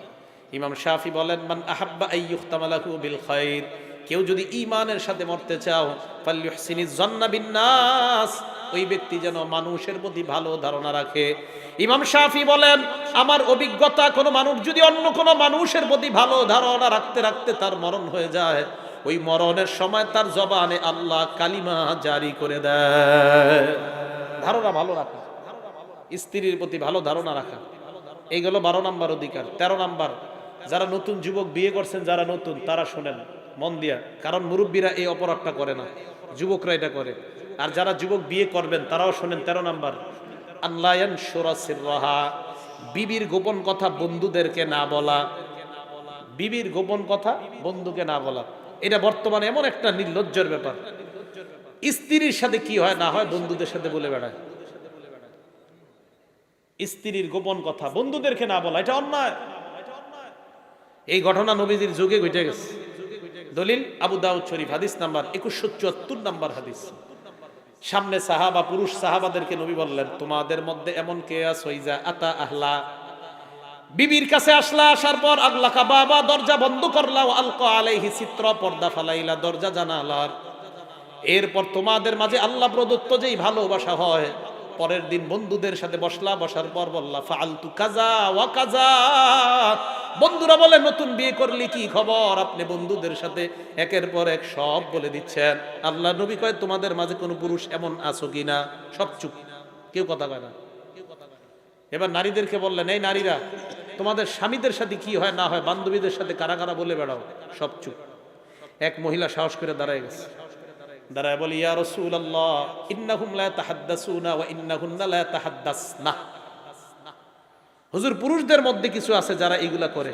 S1: ইমাম শাফি বলেন, মান আহাব্বা আইয়ুখতামা লাহু বিল খায়র, কেউ যদি ঈমানের সাথে মরতে চাও ফালইউহসিনিজ যন্না বিন নাস, ওই ব্যক্তি যেন মানুষের প্রতি ভালো ধারণা রাখে। ইমাম শাফি বলেন, আমার অভিজ্ঞতা, কোনো মানুষ যদি অন্য কোনো মানুষের প্রতি ভালো ধারণা রাখতে রাখতে তার মরণ হয়ে যায়, ওই মরণের সময় তার জবানে আল্লাহ কালিমা জারি করে দেয়। ধারণা ভালো রাখা, স্ত্রীর প্রতি ভালো ধারণা রাখা, এইগুলো 12 নম্বর অধিকার। 13 নম্বর, যারা নতুন যুবক বিয়ে করছেন, যারা নতুন, তারা শোনেন মন দিয়া, কারণ মুরব্বীরা এই অপরাধটা করে না, যুবকরা এটা করে। আর যারা যুবক বিয়ে করবেন তারাও শোনেন। 13 নম্বর, আল্লাহ ইয়ানশুরা সিররাহা, বিবির গোপন কথা বন্ধুদেরকে না বলা। বিবির গোপন কথা বন্ধুকে না বলা, এটা বর্তমানে এমন একটা নির্লজ্জের ব্যাপার। স্ত্রীর সাথে কি হয় না হয় বন্ধুদের সাথে বলে বেড়ায়। স্ত্রীর গোপন কথা বন্ধুদেরকে না বলা, এটা অন্যায়। এই ঘটনা নবীজির যুগে ঘটে গেছে। দলিল আবু দাউদ শরীফ হাদিস নাম্বার 2174 নম্বর হাদিস। সামনে সাহাবা, পুরুষ সাহাবাদেরকে নবী বললেন, তোমাদের মধ্যে এমন কে আছে ইজা আতা আহলা, বিবির কাছে আসলা, আসার পর আগলাকা বাবা, দরজা বন্ধ করলা, আলকা আলাইহি সিত্র, পর্দা ফালাইলা দরজা জানালার। এরপর তোমাদের মাঝে আল্লাহ প্রদত্ত যেই ভালোবাসা হয়, পরের দিন বন্ধুদের সাথে বসলা, বসার পর বললা ফাআলতু কাজা ওয়া কাজা। বন্ধুরা বলে, নতুন বিয়ে করলি কি খবর? আপনি বন্ধুদের সাথে একের পর এক সব বলে দিচ্ছেন। আল্লাহ নবী কয়, তোমাদের মাঝে কোনো পুরুষ এমন আছো কিনা? সব চুপ, কেউ কথা কয় না। এবার নারীদেরকে বললেন, এই নারীরা, তোমাদের স্বামীদের সাথে কি হয় না হয়, বান্ধবীদের সাথে কারা কারা বলে বেড়াও? সব চুপ। এক মহিলা সাহস করে দাঁড়ায় গেছে, দাঁড়ায় বলি, ইয়া রাসূলুল্লাহ, ইন্নাহুম লা তাহাদ্দাসুনা ওয়া ইন্নাহুন্না লা তাহাদ্দাসনা। হুজুর, পুরুষদের মধ্যে কিছু আছে যারা এইগুলা করে,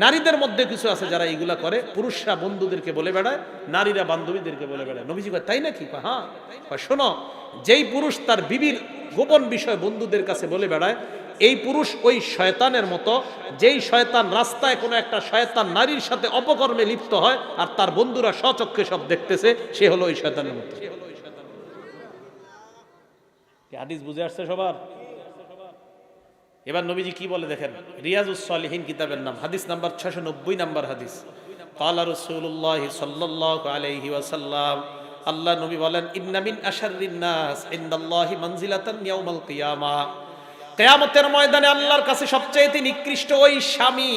S1: নারীদের মধ্যে কিছু আছে যারা এইগুলা করে। পুরুষরা বন্ধুদেরকে বলে বেড়ায়, নারীরা বান্ধবীদেরকে বলে বেড়ায়। নবীজি কয়, তাই নাকি? হ্যাঁ। শোনো, যেই পুরুষ তার বিবির গোপন বিষয় বন্ধুদের কাছে বলে বেড়ায়, এই পুরুষ ওই শয়তানের মতো, যেই শয়তান রাস্তায় কোনো একটা শয়তান নারীর সাথে অপকর্মে লিপ্ত হয় আর তার বন্ধুরা স্বচক্ষে সব দেখতেছে, সে হলো ওই শয়তানের মতো। হাদিস বুঝে আসছে সবার? এবার নবীজি কি বলে দেখেন, রিয়াজুস সালিহিন কিতাবের নাম, হাদিস নাম্বার 690 নম্বর হাদিস। ক্বালা রাসূলুল্লাহ সাল্লাল্লাহু আলাইহি ওয়াসাল্লাম, আল্লাহ নবী বলেন, ইন্না মিন আশাররিন নাস ইনদাল্লাহি মানজিলাতান ইয়াউমাল কিয়ামাহ, কিয়ামতের ময়দানে আল্লাহর কাছে সবচেয়ে নিকৃষ্ট ওই স্বামী,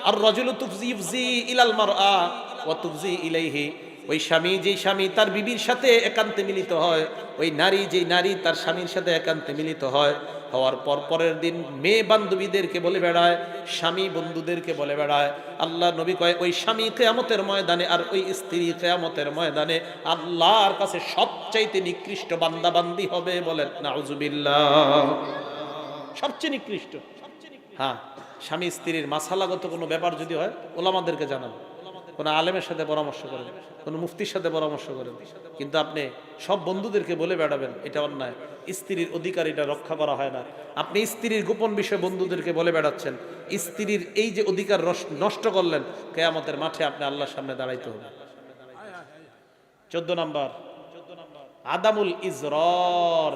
S1: আর রাজুলু তুফজি ইলাল মারআ ওয়া তুফজি ইলাইহি, ওই স্বামী যেই স্বামী তার বিবির সাথে একান্তে মিলিত হয়, ওই নারী যেই নারী তার স্বামীর সাথে একান্তে মিলিত হয়, হওয়ার পর পরের দিন মেয়ে বান্ধবীদেরকে বলে বেড়ায়, স্বামী বন্ধুদেরকে বলে বেড়ায়। আল্লাহ নবী কয়, ওই স্বামী কিয়ামতের ময়দানে আর ওই স্ত্রী কিয়ামতের ময়দানে আল্লাহর কাছে সবচাইতে নিকৃষ্ট বান্দা বান্দি হবে। বলেন নাউজুবিল্লাহ, সবচেয়ে নিকৃষ্ট। হ্যাঁ, স্বামী স্ত্রীর মাসালাগত কোনো ব্যাপার যদি হয়, ওলামাদেরকে জানান, কোনো আলেমের সাথে পরামর্শ করেন, কোনো মুফতির সাথে পরামর্শ করেন, কিন্তু আপনি সব বন্ধুদেরকে বলে বেড়াবেন, এটা অন্যায়। স্ত্রীর অধিকার এটা রক্ষা করা হয় না। আপনি স্ত্রীর গোপন বিষয় বন্ধুদেরকে বলে বেড়াচ্ছেন, স্ত্রীর এই যে অধিকার নষ্ট করলেন, কিয়ামতের মাঠে আপনি আল্লাহর সামনে দাঁড়াইতে হবে। 14 নম্বর, আদামুল ইজরার,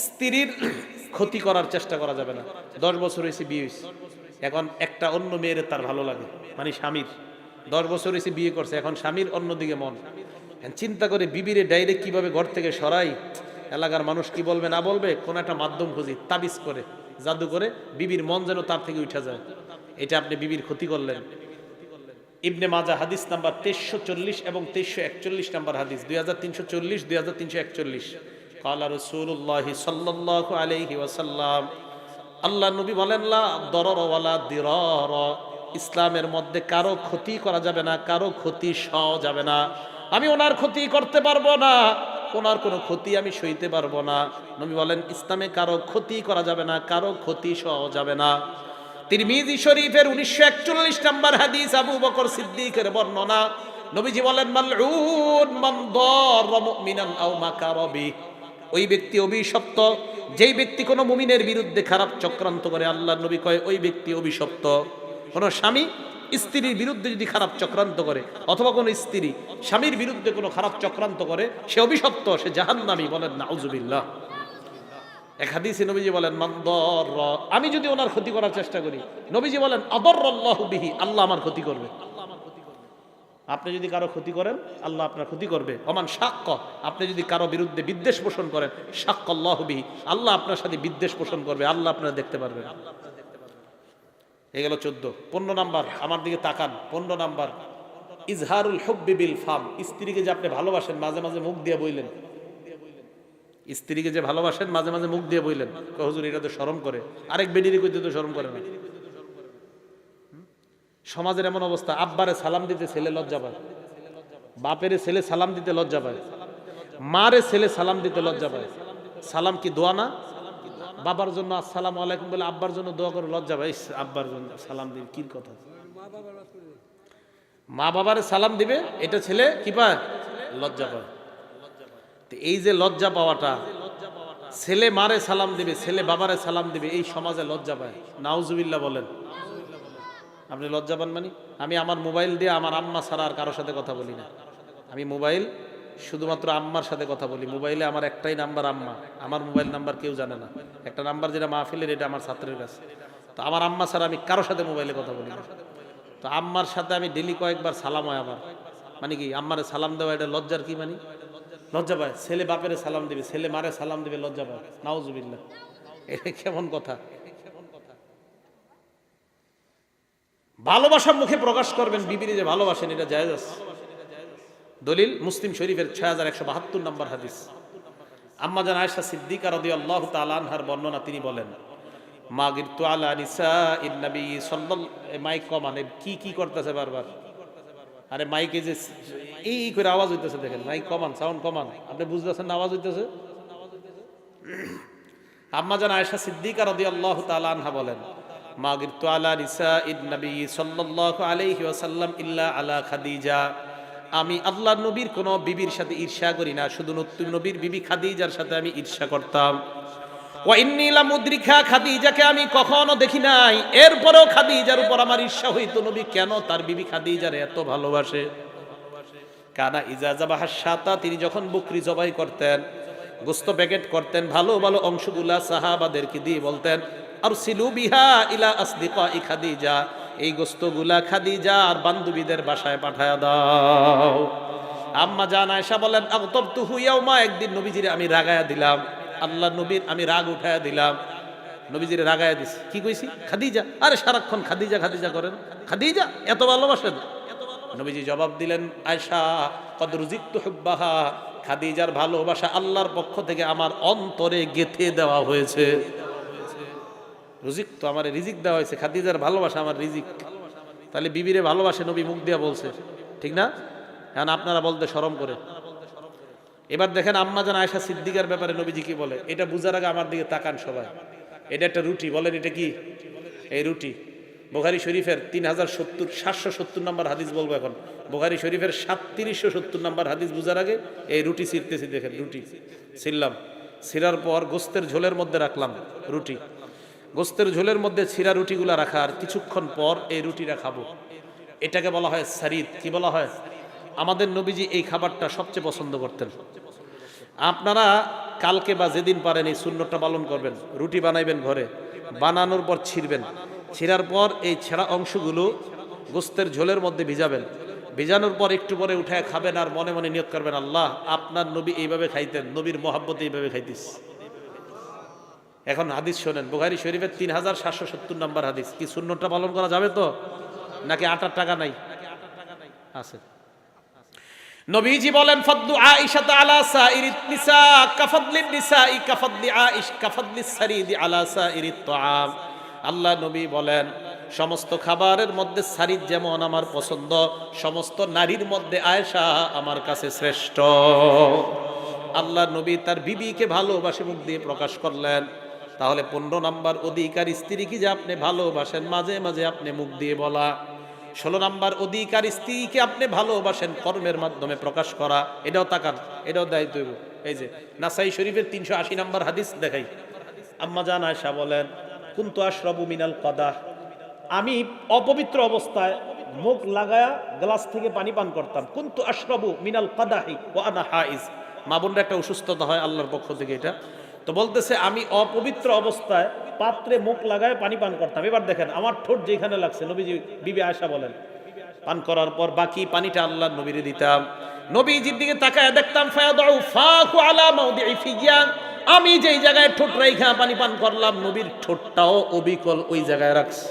S1: স্ত্রীর ক্ষতি করার চেষ্টা করা যাবে না। 10 বছর হয়েছে বিয়ে হয়েছে, এখন একটা অন্য মেয়ের তার ভালো লাগে, মানে স্বামীর 10 বছর হয়েছে বিয়ে করছে, এখন স্বামীর অন্যদিকে মন। চিন্তা করে বিবিরে ডাইরেক্ট কিভাবে ঘর থেকে সরাই, এলাকার মানুষ কি বলবে না বলবে, কোন একটা মাধ্যম খুঁজি, তাবিজ করে, জাদু করে বিবির মন যেন তার থেকে উঠা যায়। এটা আপনি বিবির ক্ষতি করলেন। ইবনে মাজা হাদিস নাম্বার 2340 এবং 2341 নাম্বার হাদিস, 2340 2341। ক্বালা রাসূলুল্লাহি সাল্লাল্লাহু আলাইহি ওয়াসাল্লাম, আল্লাহ নবী বলেন, লা দরর ওয়ালা দিরার, ইসলামের মধ্যে কারো ক্ষতি করা যাবে না, কারো ক্ষতি সওয়া যাবে না। আমি ওনার ক্ষতি করতে পারবো না, ওনার কোনো ক্ষতি আমি সইতে পারবো না। নবী বলেন ইসলামে কারো ক্ষতি করা যাবে না, কারো ক্ষতি সওয়া যাবে না। তিরমিজি শরীফের 1941 নম্বর হাদিস, আবু বকর সিদ্দিকের বর্ণনা। নবীজি বলেন, মালউন মান দাররা মুমিনান আও মাকারা বি, ওই ব্যক্তি অভিশপ্ত যেই ব্যক্তি কোনো মুমিনের বিরুদ্ধে খারাপ চক্রান্ত করে। আল্লাহ নবী কয় ওই ব্যক্তি অভিশপ্ত। কোন স্বামী স্ত্রীর বিরুদ্ধে যদি খারাপ চক্রান্ত করে, অথবা কোনো স্ত্রী স্বামীর বিরুদ্ধে কোনো খারাপ চক্রান্ত করে, সে অভিশপ্ত, সে জাহান্নামী। বলেন নাউজুবিল্লাহ। এক হাদিসে নবীজি বলেন, মান দাররা, আমি যদি ওনার ক্ষতি করার চেষ্টা করি, নবীজি বলেন আদাররাল্লাহু বিহি, আল্লাহ আমার ক্ষতি করবে। আপনি যদি কারো ক্ষতি করেন, আল্লাহ আপনার ক্ষতি করবে। ওমান শাক্ক, আপনি যদি কারো বিরুদ্ধে বিদ্বেষ পোষণ করেন, শাক্কাল্লাহু বিহি, আল্লাহ আপনার সাথে বিদ্বেষ পোষণ করবে, আল্লাহ আপনারা দেখতে পারবেন। এই গেল 14। 15 নাম্বার, আমার দিকে তাকান। 15 নাম্বার, ইজহারুল হুব্বি বিল ফাম, স্ত্রীকে যে আপনি ভালোবাসেন, মাঝে মাঝে মুখ দিয়ে বইলেন। স্ত্রীকে যে ভালোবাসেন, মাঝে মাঝে মুখ দিয়ে বইলেন, হুজুর এটা তো শরম করে, আরেক বেডিরে কইতে তো শরম করে না। সমাজের এমন অবস্থা, আব্বারে সালাম দিতে ছেলে লজ্জা পায়, বাপেরে ছেলে সালাম দিতে লজ্জা পায়, মারে ছেলে সালাম দিতে লজ্জা পায়। সালাম কি দোয়া না? বাবার জন্য আসসালামু আলাইকুম বলে আব্বার জন্য দোয়া করে লজ্জা পায়। আব্বার জন্য সালাম দিন, কি কথা? মা বাবারে সালাম দিবে, এটা ছেলে কি পায়? লজ্জা পায়। এই যে লজ্জা পাওয়াটা, ছেলে মারে সালাম দিবে, ছেলে বাবারে সালাম দিবে, এই সমাজে লজ্জা পায়। নাউজুবিল্লাহ বলেন। আপনি লজ্জা পান মানে? আমি আমার মোবাইল দিয়ে আমার আম্মা ছাড়া আর কারোর সাথে কথা বলি না। আমি মোবাইল শুধুমাত্র আম্মার সাথে কথা বলি। মোবাইলে আমার একটাই নাম্বার আম্মা, আমার মোবাইল নাম্বার কেউ জানে না। একটা নাম্বার যেটা মাহফিলের, এটা আমার ছাত্রের কাছে। তো আমার আম্মা ছাড়া আমি কারোর সাথে মোবাইলে কথা বলি না। তো আম্মার সাথে আমি ডেলি কয়েকবার সালাম হয় আমার। মানে কি, আম্মারে সালাম দেওয়া এটা লজ্জার কি মানে? লজ্জা পায়। ছেলে বাপেরে সালাম দিবে, ছেলে মারে সালাম দিবে, লজ্জা পায়। নাউজুবিল্লাহ, এটা কেমন কথা? ভালোবাসা মুখে প্রকাশ করবেন, বিবিরে যে ভালোবাসেন, এটা জায়েজ আছে। দলিল মুসলিম শরীফের 6172 নম্বর হাদিস। আম্মা জান আয়েশা সিদ্দিকা রাদিয়াল্লাহু তাআলা আনহার বর্ণনা, তিনি বলেন, মাগিরতু আলা নিসাইন নবী সাল্লাল্লাহু, মাইক কমান, কি কি করতেছে বারবার? আরে মাইকে যে এই করে আওয়াজ হইতেছে, দেখেন, মাইক কমান, সাউন্ড কমান। আপনি বুঝতেছেন না আওয়াজ হইতেছে? আম্মা জান আয়েশা সিদ্দিকা রাদিয়াল্লাহু তাআলা আনহা বলেন, মাগিরতু আলা নিসাইন নবী সাল্লাল্লাহু আলাইহি ওয়াসাল্লাম ইল্লা আলা খাদিজা, আমি আল্লাহর নবীর কোন বিবির সাথে ঈর্ষা করি না, শুধু নবীর বিবি খাদিজার সাথে আমি ঈর্ষা করতাম। ওয়া ইন্নী লামুদরিকা, খাদিজাকে আমি কখনো দেখি নাই, এরপরেও খাদিজার উপর আমার ঈর্ষা হইতো। নবী কেন তার বিবি খাদিজারে এত ভালোবাসে? কানা ইজা যাবাহা শাতা, তিনি যখন বকরি জবাই করতেন, গোশত প্যাকেট করতেন, ভালো ভালো অংশগুলা সাহাবাদেরকে দিয়ে বলতেন, আরসিলু বিহা ইলা আসদিকাই খাদিজা, এই গোশতগুলা খাদিজা আর বান্ধবীদের বাসায় পাঠায়া দাও। আম্মা জান আয়েশা বলেন, আগতাবতুহু ইয়াউমা, একদিন নবীজিরে আমি রাগায়া দিলাম, আল্লাহ নবীর আমি রাগ উঠায়া দিলাম, নবীজিরে রাগায়া দিছি। কি কইছি? খাদিজা। আরে সারাক্ষণ খাদিজা খাদিজা করেন, খাদিজা এত ভালোবাসেন? নবীজি জবাব দিলেন, আয়েশা কদ রুজিকতু হুব্বাহা, খাদিজার ভালোবাসা আল্লাহর পক্ষ থেকে আমার অন্তরে গেঁথে দেওয়া হয়েছে। রুজিক তো আমার রিজিক দেওয়া হয়েছে, খাদিজার ভালোবাসা আমার রিজিক। তাহলে বিবিরে ভালোবাসে, নবী মুখ দিয়া বলছে, ঠিক না? এখন আপনারা বলতে শরম করে। এবার দেখেন আম্মা জান আয়েশা সিদ্দিকার ব্যাপারে নবীজি কি বলে, এটা বুঝার আগে আমার দিকে তাকান সবাই। এটা একটা রুটি, বলেন এটা কি? এই রুটি বুখারী শরীফের 770 নম্বর হাদিস বলবো এখন। বুখারী শরীফের 3770 নম্বর হাদিস বুঝার আগে এই রুটি ছিঁড়তেছি, দেখেন রুটি ছিঁড়লাম, ছিঁড়ার পর গোস্তের ঝোলের মধ্যে রাখলাম রুটি, গোস্তের ঝোলের মধ্যে ছিঁড়া রুটিগুলা রাখা, আর কিছুক্ষণ পর এই রুটিটা খাবো। এটাকে বলা হয় সারিদ। কি বলা হয়? আমাদের নবীজি এই খাবারটা সবচেয়ে পছন্দ করতেন। আপনারা কালকে বা যেদিন পারেন এই সুন্নতটা পালন করবেন। রুটি বানাইবেন ঘরে, বানানোর পর ছিঁড়বেন, ছিঁড়ার পর এই ছেঁড়া অংশগুলো গোস্তের ঝোলের মধ্যে ভিজাবেন, ভিজানোর পর একটু পরে উঠায় খাবেন, আর মনে মনে নিয়ত করবেন, আল্লাহ আপনার নবী এইভাবে খাইতেন, নবীর মহাব্বতে এইভাবে খাইতিস। এখন হাদিস শোনেন, বুখারী শরীফের 3770 নম্বর হাদিস। কি সুন্নতটা পালন করা যাবে তো, নাকি আটার টাকা নাই? আছে। নবীজি বলেন ফাদলু আয়েশা আলা সাইরিত নিসা কাফাদলিন নিসাই কাফাদলি আয়েশ কাফাদলিস সারিদি আলা সাইরিত তাআম। আল্লাহ নবী বলেন সমস্ত খাবারের মধ্যে সারিদ যেমন আমার পছন্দ, সমস্ত নারীর মধ্যে আয়েশা আমার কাছে শ্রেষ্ঠ। আল্লাহ নবী তার বিবিকে ভালোবাসে মুখ দিয়ে প্রকাশ করলেন। তাহলে 15 নাম্বার অধিকার স্ত্রী কি যে আপনি ভালোবাসেন মাঝে মাঝে আপনি মুখ দিয়ে বলা। 16 নাম্বার অধিকার স্ত্রীকে আপনি ভালোবাসেন কর্মের মাধ্যমে প্রকাশ করা। এটাও তাকান, এটাও দায়িত্ব। এই যে নাসাই শরীফের 380 নাম্বার হাদিস দেখাই। আম্মা জান আয়েশা বলেন কুনতু আশরাবু মিনাল কাদাহ, আমি অপবিত্র অবস্থায় মুখ লাগায়া গ্লাস থেকে পানি পান করতাম। কুনতু আশরাবু মিনাল কাদাহি ওয়া আনা হাইজ। মা বোনরা একটা অসুস্থতা হয় আল্লাহর পক্ষ থেকে এটা তো বলতেছে আমি অপবিত্র অবস্থায় পাত্রে মুখ লাগায় পানি পান করতাম। এবার দেখেন আমার ঠোঁট যেখানে লাগছে, নবীজি বিবি আয়েশা বলেন পান করার পর বাকি পানিটা আল্লাহর নবীরে দিতাম। নবীজির দিকে তাকায় দেখতাম ফায়াদউ ফাহু আলা মাউদিই ফিয়ান, আমি যেই জায়গায় ঠোঁট রাইখা পানি পান করলাম নবীর ঠোঁটটাও অবিকল ওই জায়গায় রাখছে।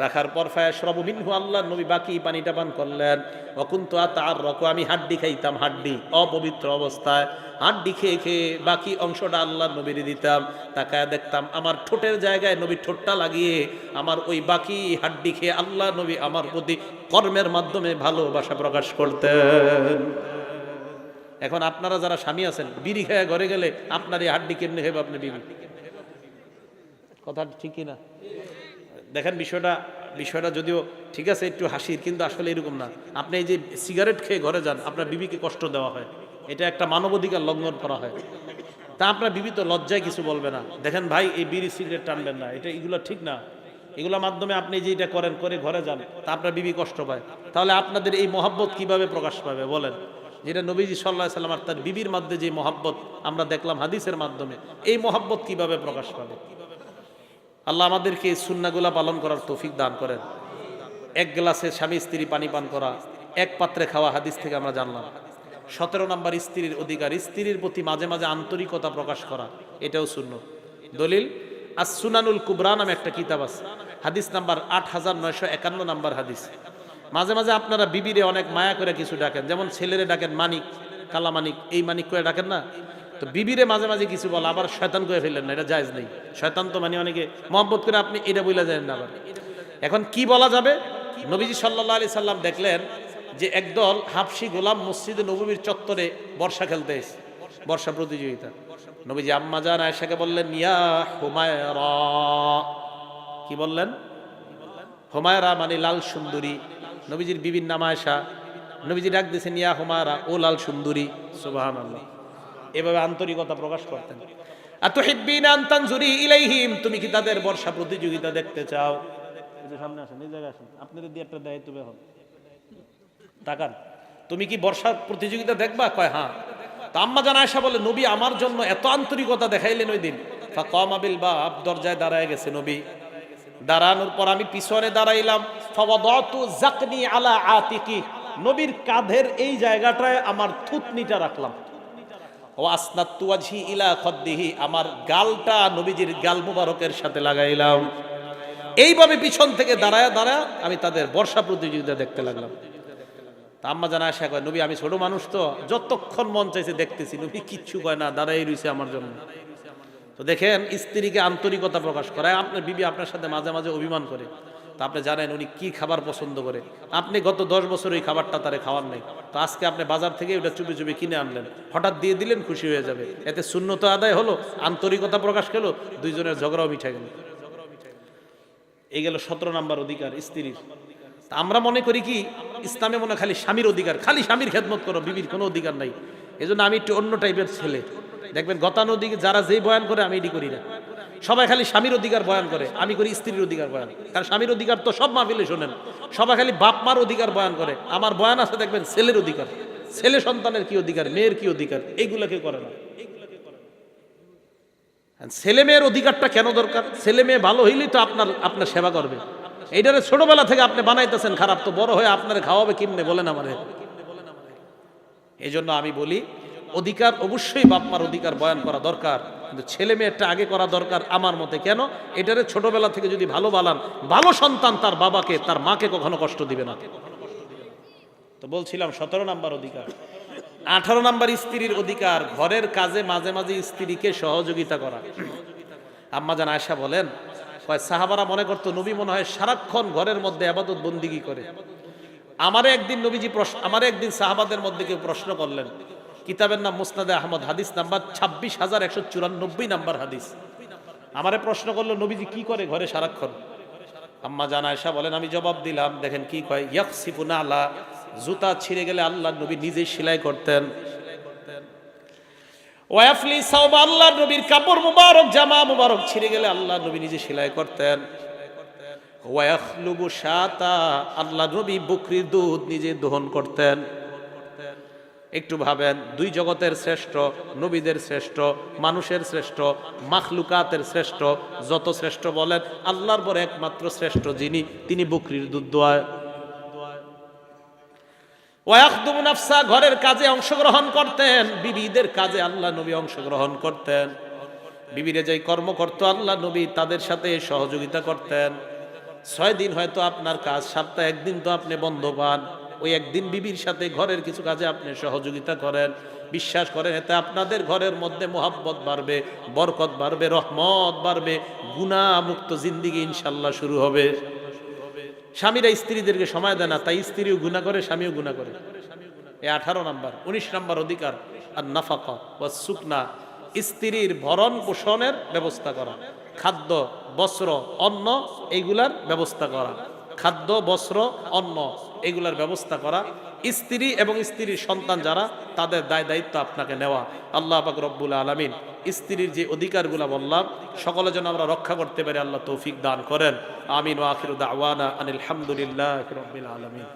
S1: রাখার পর ফায়াশরাবু মিনহু, আল্লাহর নবী বাকি পানিটা পান করলেন। ওয়া কুনতু আতাআররাকু, আমি হাড্ডি খাইতাম, হাড্ডি অপবিত্র অবস্থায় হাড্ডি খেয়ে খেয়ে বাকি অংশটা আল্লাহর নবীরে দিতাম। তাকায় দেখতাম আমার ঠোঁটের জায়গায় নবীর ঠোঁটটা লাগিয়ে আমার ওই বাকি হাড্ডি খেয়ে আল্লাহর নবী আমার প্রতি কর্মের মাধ্যমে ভালোবাসা প্রকাশ করতেন। এখন আপনারা যারা স্বামী আছেন বিড়ি খেয়ে ঘরে গেলে আপনার এই হাড্ডি কেমনে খাবে আপনার বিবি? কথা ঠিক কিনা? দেখেন বিষয়টা যদিও ঠিক আছে একটু হাসির, কিন্তু আসলে এরকম না। আপনি এই যে সিগারেট খেয়ে ঘরে যান আপনার বিবিকে কষ্ট দেওয়া হয়, এটা একটা মানবাধিকার লঙ্ঘন করা হয়। তা আপনার বিবি তো লজ্জায় কিছু বলবে না, দেখেন ভাই এই বিড়ি সিগারেট টানবেন না, এগুলো ঠিক না। এগুলোর মাধ্যমে আপনি যে এটা করেন করে ঘরে যান তা আপনার বিবি কষ্ট পায়। তাহলে আপনাদের এই মহাব্বত কিভাবে প্রকাশ পাবে বলেন? যেটা নবীজি সাল্লাল্লাহু আলাইহি ওয়াসাল্লাম আর তার বিবির মধ্যে যে মহাব্বত আমরা দেখলাম হাদিসের মাধ্যমে, এই মহাব্বত কিভাবে প্রকাশ পাবে? আল্লাহ আমাদেরকে এই সুন্নাহগুলা পালন করার তৌফিক দান করেন। এক গ্লাসে স্বামী স্ত্রী পানি পান করা, এক পাত্রে খাওয়া, হাদিস থেকে আমরা জানলাম। 17 নাম্বার স্ত্রীর অধিকার, স্ত্রীর প্রতি মাঝে মাঝে আন্তরিকতা প্রকাশ করা, এটাও সুন্নাহ। দলিল আস-সুনানুল কুবরা নামে একটা কিতাব আছে, হাদিস নাম্বার 8951 নাম্বার হাদিস। মাঝে মাঝে আপনারা বিবিরে অনেক মায়া করে কিছু ডাকেন, যেমন ছেলেরে ডাকেন মানিক, কালা মানিক, এই মানিক করে ডাকেন না, তো বিবিরে মাঝে মাঝে কিছু বলা আবার শয়তান করে ফেললেন না, এটা জায়েজ নেই। শয়তান তো মানে অনেকে মহব্বত করে আপনি এটা বলে যায় না। আবার এখন কি বলা যাবে? নবীজি সাল্লাল্লাহু আলাইহি সাল্লাম দেখলেন যে একদল হাবশি গোলাম মসজিদে নববীর চত্বরে বর্ষা খেলতে এসে, বর্ষা প্রতিযোগিতা। নবীজি আম্মা জান আয়েশাকে বললেন ইয়া হুমায়রা, কি বললেন? হুমায়রা মানে লাল সুন্দরী। নবীজির বিবির নাম আয়েশা, নবীজি ডাক দিয়েছেন ইয়া হুমায়রা, ও লাল সুন্দরী। সুবহানাল্লাহ, এভাবে আন্তরিকতা প্রকাশ করতেন। আতুহিব্বিনা আন তানজুরি ইলাইহিম, তুমি কি তাদের বর্ষা প্রতিযোগিতা দেখতে চাও? এই যে সামনে আসেন, এই জায়গায় আসেন, আপনাদের দিয়ে একটা দায়িত্ব বের হবে। তাকান, তুমি কি বর্ষা প্রতিযোগিতা দেখবা? কয় হ্যাঁ। তো আম্মা জান আয়েশা বলে নবী আমার জন্য এত আন্তরিকতা দেখাইলেন ওই দিন। ফাকামা বিল বাব, দরজায় দাঁড়ায় গেছে নবী। দাঁড়ানোর পর আমি পিছনে দাঁড়াইলাম। ফাওয়াদাতু যাকনি আলা আতিকি, নবীর কাঁধের এই জায়গাটায় আমার থুতনিটা রাখলাম। ওয়া আসনাতু ওয়াজহি ইলা খাদ্দিহি, আমার গালটা নবীজির গাল মুবারকের সাথে লাগাইলাম। এইভাবে পিছন থেকে দাঁড়ায় দাঁড়ায় আমি তাদের বর্ষা প্রতিযোগিতা দেখতে লাগলাম। তা আম্মা জানা আয়েশা কয় নবী আমি ছোট মানুষ তো, যতক্ষণ মন চাইছে দেখতেছি, নবী কিচ্ছু কয় না, দাঁড়াই রইছে আমার জন্য। তো দেখেন স্ত্রীকে আন্তরিকতা প্রকাশ করায়। আপনার বিবি আপনার সাথে মাঝে মাঝে অভিমান করে, তা আপনি জানেন উনি কি খাবার পছন্দ করে, আপনি গত 10 বছর ওই খাবারটা তারে খাওয়ার নাই, তো আজকে আপনি বাজার থেকে ওটা চুপি চুপি কিনে আনলেন, হঠাৎ দিয়ে দিলেন, খুশি হয়ে যাবে, এতে সুন্নত আদায় হলো, আন্তরিকতা প্রকাশ পেলো, দুইজনের ঝগড়াও মিঠে গেল। এই গেল 17 নাম্বার অধিকার স্ত্রীর। তা আমরা মনে করি কি ইসলামে মনে খালি স্বামীর অধিকার, খালি স্বামীর খেদমত করো, বিবির কোনো অধিকার নাই। এই জন্য আমি একটু অন্য টাইপের ছেলে। দেখবেন গতানুগতিক যারা যেই বয়ান করে আমি এটি করি না। সবাই খালি স্বামীর অধিকার বয়ান করে, আমি করি স্ত্রীর অধিকার বয়ান। কারণ স্বামীর অধিকার তো সব মাহফিলে শোনেন, সবাই খালি বাপ মার অধিকার বয়ান করে। আমার বয়ান আছে দেখবেন ছেলের অধিকার, ছেলে সন্তানের কি অধিকার, মেয়ের কি অধিকার, এইগুলা কেউ করে না। ছেলে মেয়ের অধিকারটা কেন দরকার? ছেলে মেয়ে ভালো হইলেই তো আপনার সেবা করবে। এইটারে ছোটবেলা থেকে আপনি বানাইতেছেন খারাপ, তো বড় হয়ে আপনার খাওয়াবে কেমনে বলেন আমারে? এই জন্য আমি বলি অধিকার অবশ্যই বাপ মার অধিকার বয়ান করা দরকার, কিন্তু ছেলে মেয়েরটা আগে করা দরকার আমার মতে। কেন? এটারে ছোটবেলা থেকে যদি ভালো বানান, ভালো সন্তান তার বাবাকে তার মাকে কখনো কষ্ট দিবে না। তো বলছিলাম 17 নাম্বার অধিকার। 18 নাম্বার স্ত্রীর অধিকার ঘরের কাজে মাঝে মাঝে স্ত্রীকে সহযোগিতা করা। আম্মা জান আয়েশা বলেন, কয় সাহাবারা মনে করতো নবী মনে হয় সারাক্ষণ ঘরের মধ্যে ইবাদত বন্দিগি করে। আমারে একদিন সাহাবাদের মধ্যে কেউ প্রশ্ন করলেন, কিতাবের নাম মুসনাদে আহমদ, হাদিস নাম্বার 26,194 নাম্বার হাদিস। আমারে প্রশ্ন করলো, নবীজি কি করে ঘরে সারাক্ষণ? আম্মা জান আয়েশা বলেন, আমি জবাব দিলাম, দেখেন কি কয়, ইয়াকসিফুনা আলা, জুতা ছিঁড়ে গেলে আল্লাহর নবী নিজেই সেলাই করতেন। ওয়াফলি সাওবা, আল্লাহর নবীর কাপড় মুবারক, জামা মুবারক ছিঁড়ে গেলে আল্লাহর নবী নিজে সেলাই করতেন। ওয়াখলুবু শাতা, আল্লাহর নবী বকরির দুধ নিজে দহন করতেন। একটু ভাবেন, দুই জগতের শ্রেষ্ঠ, নবীদের শ্রেষ্ঠ, মানুষের শ্রেষ্ঠ, মাখলুকাতের শ্রেষ্ঠ, যত শ্রেষ্ঠ বলেন, আল্লাহর পরে একমাত্র শ্রেষ্ঠ যিনি, তিনি বকরির দুধ দোয়ায়। ওয়াখদুমু নাফসা, ঘরের কাজে অংশগ্রহণ করতেন, বিবিদের কাজে আল্লাহ নবী অংশগ্রহণ করতেন। বিবিরে যেই কর্ম করতো আল্লাহ নবী তাদের সাথে সহযোগিতা করতেন। 6 দিন হয়তো আপনার কাজ, সপ্তাহে একদিন তো আপনি বন্ধ পান, ওই একদিন বিবির সাথে ঘরের কিছু কাজে আপনি সহযোগিতা করেন। বিশ্বাস করেন, এতে আপনাদের ঘরের মধ্যে মোহাব্বত বাড়বে, বরকত বাড়বে, রহমত বাড়বে, গুনাহ মুক্ত জিন্দেগি ইনশাআল্লাহ শুরু হবে। স্বামীরা স্ত্রীদেরকে সময় দেয় না, তাই স্ত্রীও গুনাহ করে, স্বামীও গুনাহ করে। এই 18 নাম্বার। 19 নাম্বার অধিকার, আর নাফাকা ওয়াস সুকনা, স্ত্রীর ভরণ পোষণের ব্যবস্থা করা, খাদ্য বস্ত্র অন্ন এইগুলার ব্যবস্থা করা, খাদ্য বস্ত্র অন্ন এগুলার ব্যবস্থা করা। স্ত্রী এবং স্ত্রীর সন্তান যারা, তাদের দায় দায়িত্ব আপনাকে নেওয়া। আল্লাহ পাক রব্বুল আলামিন স্ত্রীর যে অধিকারগুলো বললাম সকলে যেন আমরা রক্ষা করতে পারি, আল্লাহ তৌফিক দান করেন। আমিন। ওয়া আখিরু দাওয়ানা আনিল হামদুলিল্লাহি রাব্বিল আলামিন।